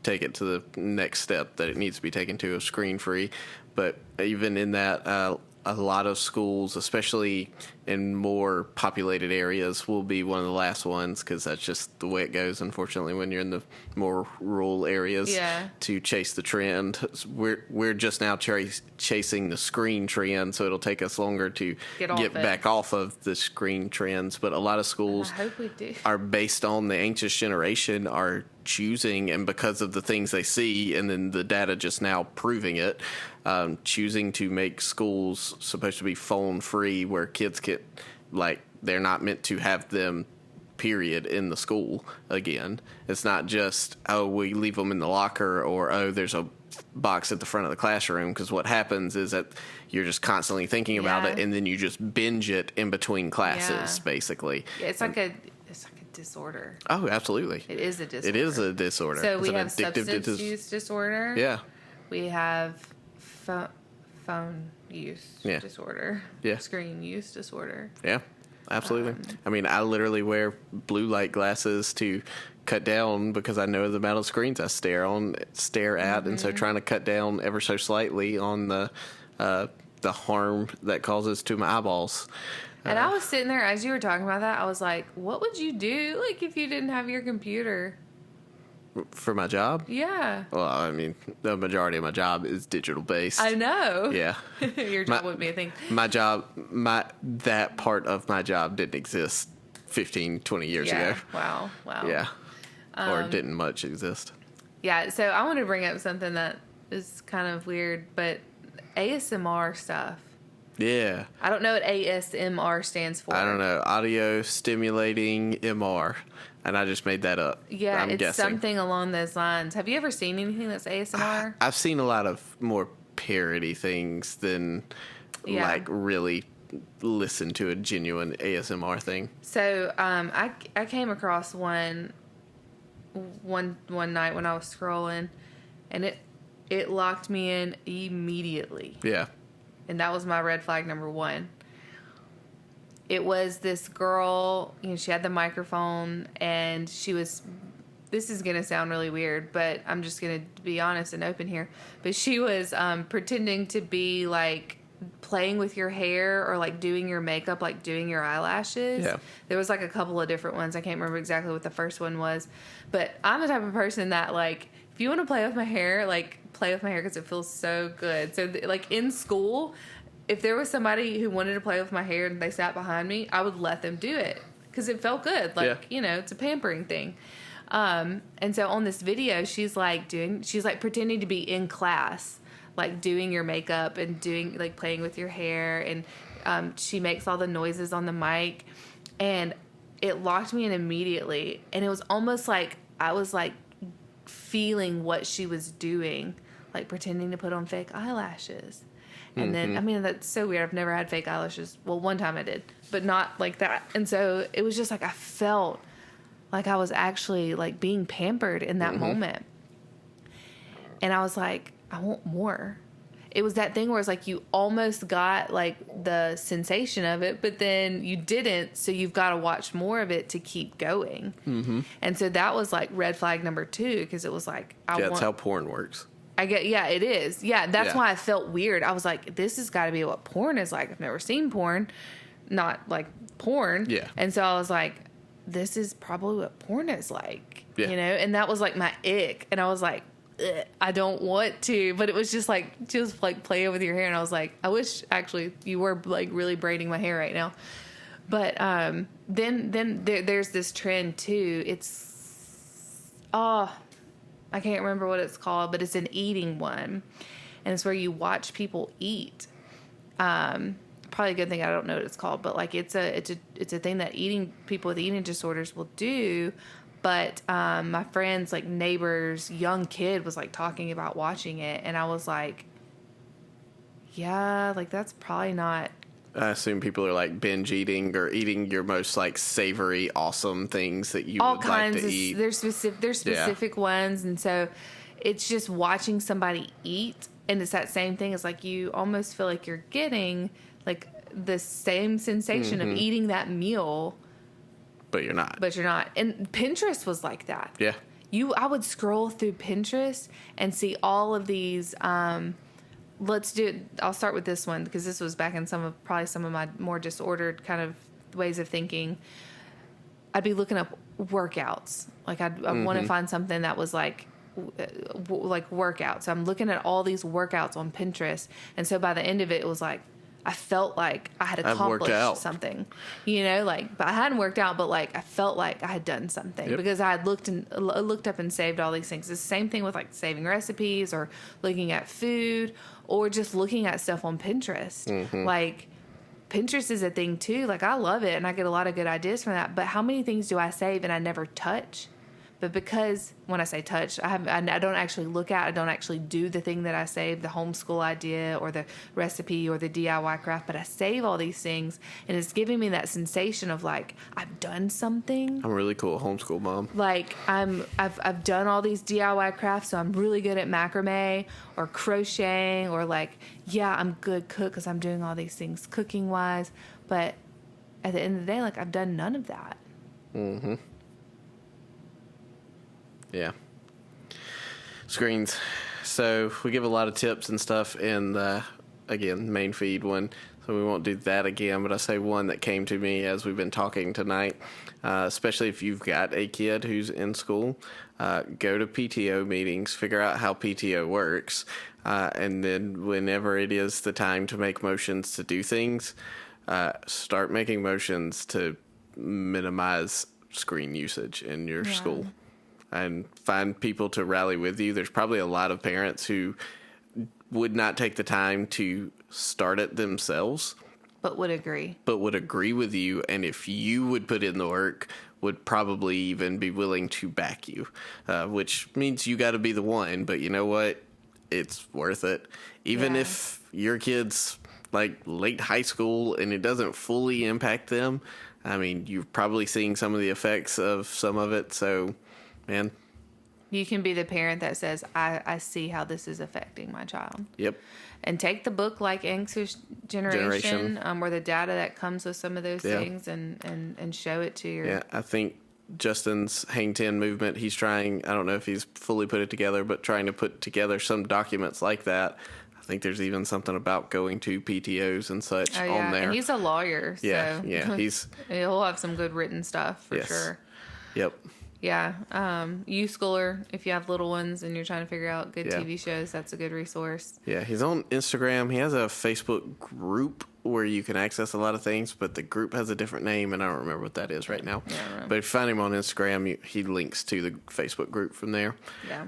take it to the next step that it needs to be taken to, a screen-free. But even in that, a lot of schools, especially in more populated areas, will be one of the last ones because that's just the way it goes, unfortunately, when you're in the more rural areas to chase the trend. We're just now chasing the screen trend, so it'll take us longer to get back off of the screen trends. But a lot of schools are based on the anxious generation are choosing, and because of the things they see and then the data just now proving it, choosing to make schools supposed to be phone free where kids get, like, they're not meant to have them period in the school again. It's not just, oh, we leave them in the locker, or, oh, there's a box at the front of the classroom, because what happens is that you're just constantly thinking about it, and then you just binge it in between classes, basically. Yeah, it's like a disorder. Oh, absolutely. It is a disorder. It is a disorder. So we have substance use disorder. Yeah. We have phone use disorder. Yeah. Screen use disorder. Yeah, absolutely. I mean, I literally wear blue light glasses to cut down because I know the amount of screens I stare at, and so trying to cut down ever so slightly on the harm that causes to my eyeballs. And I was sitting there as you were talking about that. I was like, "What would you do, like, if you didn't have your computer?" For my job? Yeah. Well, I mean, the majority of my job is digital based. I know. Yeah. Your job would be a thing. My job, that part of my job didn't exist 15, 20 years ago. Wow. Yeah. Or didn't much exist. Yeah. So I want to bring up something that is kind of weird, but ASMR stuff. Yeah. I don't know what ASMR stands for. I don't know. Audio stimulating MR. And I just made that up. Yeah, I'm it's guessing. Something along those lines. Have you ever seen anything that's ASMR? I've seen a lot of more parody things than like really listen to a genuine ASMR thing. So I came across one night when I was scrolling, and it locked me in immediately. Yeah. And that was my red flag number one. It was this girl, she had the microphone, and she was, this is going to sound really weird, but I'm just going to be honest and open here. But she was pretending to be, like, playing with your hair or, like, doing your makeup, like doing your eyelashes. Yeah. There was, like, a couple of different ones. I can't remember exactly what the first one was. But I'm the type of person that, like, if you want to play with my hair, like, play with my hair because it feels so good. So, like, in school, if there was somebody who wanted to play with my hair and they sat behind me, I would let them do it because it felt good. Like, it's a pampering thing. And so on this video, she's pretending to be in class, like doing your makeup and doing, like, playing with your hair. And she makes all the noises on the mic, and it locked me in immediately. And it was almost like I was, like, feeling what she was doing, like pretending to put on fake eyelashes. And then, I mean, that's so weird. I've never had fake eyelashes. Well, one time I did, but not like that. And so it was just like I felt like I was actually, like, being pampered in that moment. And I was like, I want more. It was that thing where it's like you almost got, like, the sensation of it, but then you didn't. So you've got to watch more of it to keep going. And so that was, like, red flag number 2, because it was like, that's how porn works. It is. Yeah, that's why I felt weird. I was like, this has got to be what porn is like. I've never seen porn, not like porn. Yeah. And so I was like, this is probably what porn is like, And that was like my ick. And I was like, I don't want to. But it was just like play with your hair. And I was like, I wish actually you were, like, really braiding my hair right now. But then there's this trend too. It's I can't remember what it's called, but it's an eating one, and it's where you watch people eat. Probably a good thing I don't know what it's called, but, like, it's a thing that people with eating disorders will do. But my friend's, like, neighbor's young kid was, like, talking about watching it, and I was like, yeah, like, that's probably not. I assume people are, like, binge eating or eating your most, like, savory, awesome things that you would like to eat. There's specific ones, and so it's just watching somebody eat, and it's that same thing. It's like you almost feel like you're getting, like, the same sensation of eating that meal, but you're not. And Pinterest was like that. Yeah. I would scroll through Pinterest and see all of these let's do it. I'll start with this one because this was back in some of my more disordered kind of ways of thinking. I'd be looking up workouts. Like I'd want to find something that was like workouts. I'm looking at all these workouts on Pinterest. And so by the end of it, it was like, I felt like I had accomplished something, but I hadn't worked out, but like I felt like I had done something because I had looked up and saved all these things. It's the same thing with like saving recipes or looking at food or just looking at stuff on Pinterest. Like Pinterest is a thing too. Like I love it and I get a lot of good ideas from that. But how many things do I save and I never touch? But because when I say touch, I don't actually look at, I don't actually do the thing that I saved, the homeschool idea or the recipe or the DIY craft, but I save all these things and it's giving me that sensation of like, I've done something. I'm really cool homeschool mom. Like I've done all these DIY crafts, so I'm really good at macrame or crocheting or like, yeah, I'm good cook because I'm doing all these things cooking wise. But at the end of the day, like I've done none of that. Yeah. Screens. So we give a lot of tips and stuff in the, again, main feed one. So we won't do that again, but I say one that came to me as we've been talking tonight, especially if you've got a kid who's in school, go to PTO meetings, figure out how PTO works, and then whenever it is the time to make motions to do things, start making motions to minimize screen usage in your school. And find people to rally with you. There's probably a lot of parents who would not take the time to start it themselves. But would agree with you. And if you would put in the work, would probably even be willing to back you. Which means you got to be the one. But you know what? It's worth it. Even if your kid's like late high school and it doesn't fully impact them. I mean, you're probably seeing some of the effects of some of it. So... man, you can be the parent that says, I see how this is affecting my child. Yep. And take the book like Anxious Generation. Or the data that comes with some of those things and show it to your... Yeah, I think Justin's Hang 10 movement, he's trying, I don't know if he's fully put it together, but trying to put together some documents like that. I think there's even something about going to PTOs and such on there. And he's a lawyer, so... Yeah, he'll have some good written stuff, for sure. Yep. Yeah. Youth Schooler, if you have little ones and you're trying to figure out good TV shows, that's a good resource. Yeah, he's on Instagram. He has a Facebook group where you can access a lot of things, but the group has a different name, and I don't remember what that is right now. Yeah, but if you find him on Instagram, he links to the Facebook group from there. Yeah.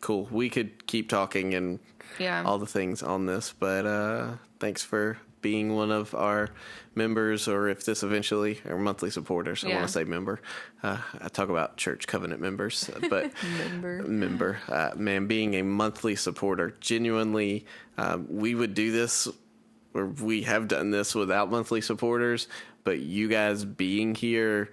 Cool. We could keep talking and all the things on this, but thanks for being one of our members, or if this eventually, our monthly supporters. I want to say member. I talk about church covenant members, but member. Man, being a monthly supporter, genuinely, we would do this, or we have done this without monthly supporters, but you guys being here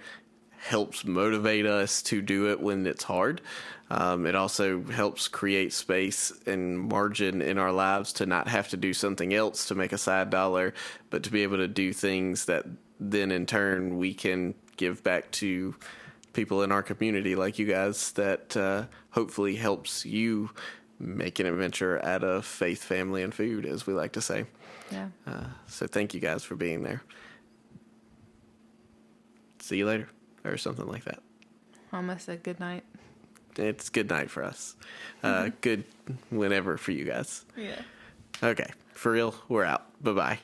helps motivate us to do it when it's hard. It also helps create space and margin in our lives to not have to do something else to make a side dollar, but to be able to do things that then in turn we can give back to people in our community like you guys, that hopefully helps you make an adventure out of faith, family, and food, as we like to say. Yeah. So thank you guys for being there. See you later, or something like that. Almost said good night. It's good night for us. Good whenever for you guys. Yeah. Okay. For real, we're out. Bye-bye.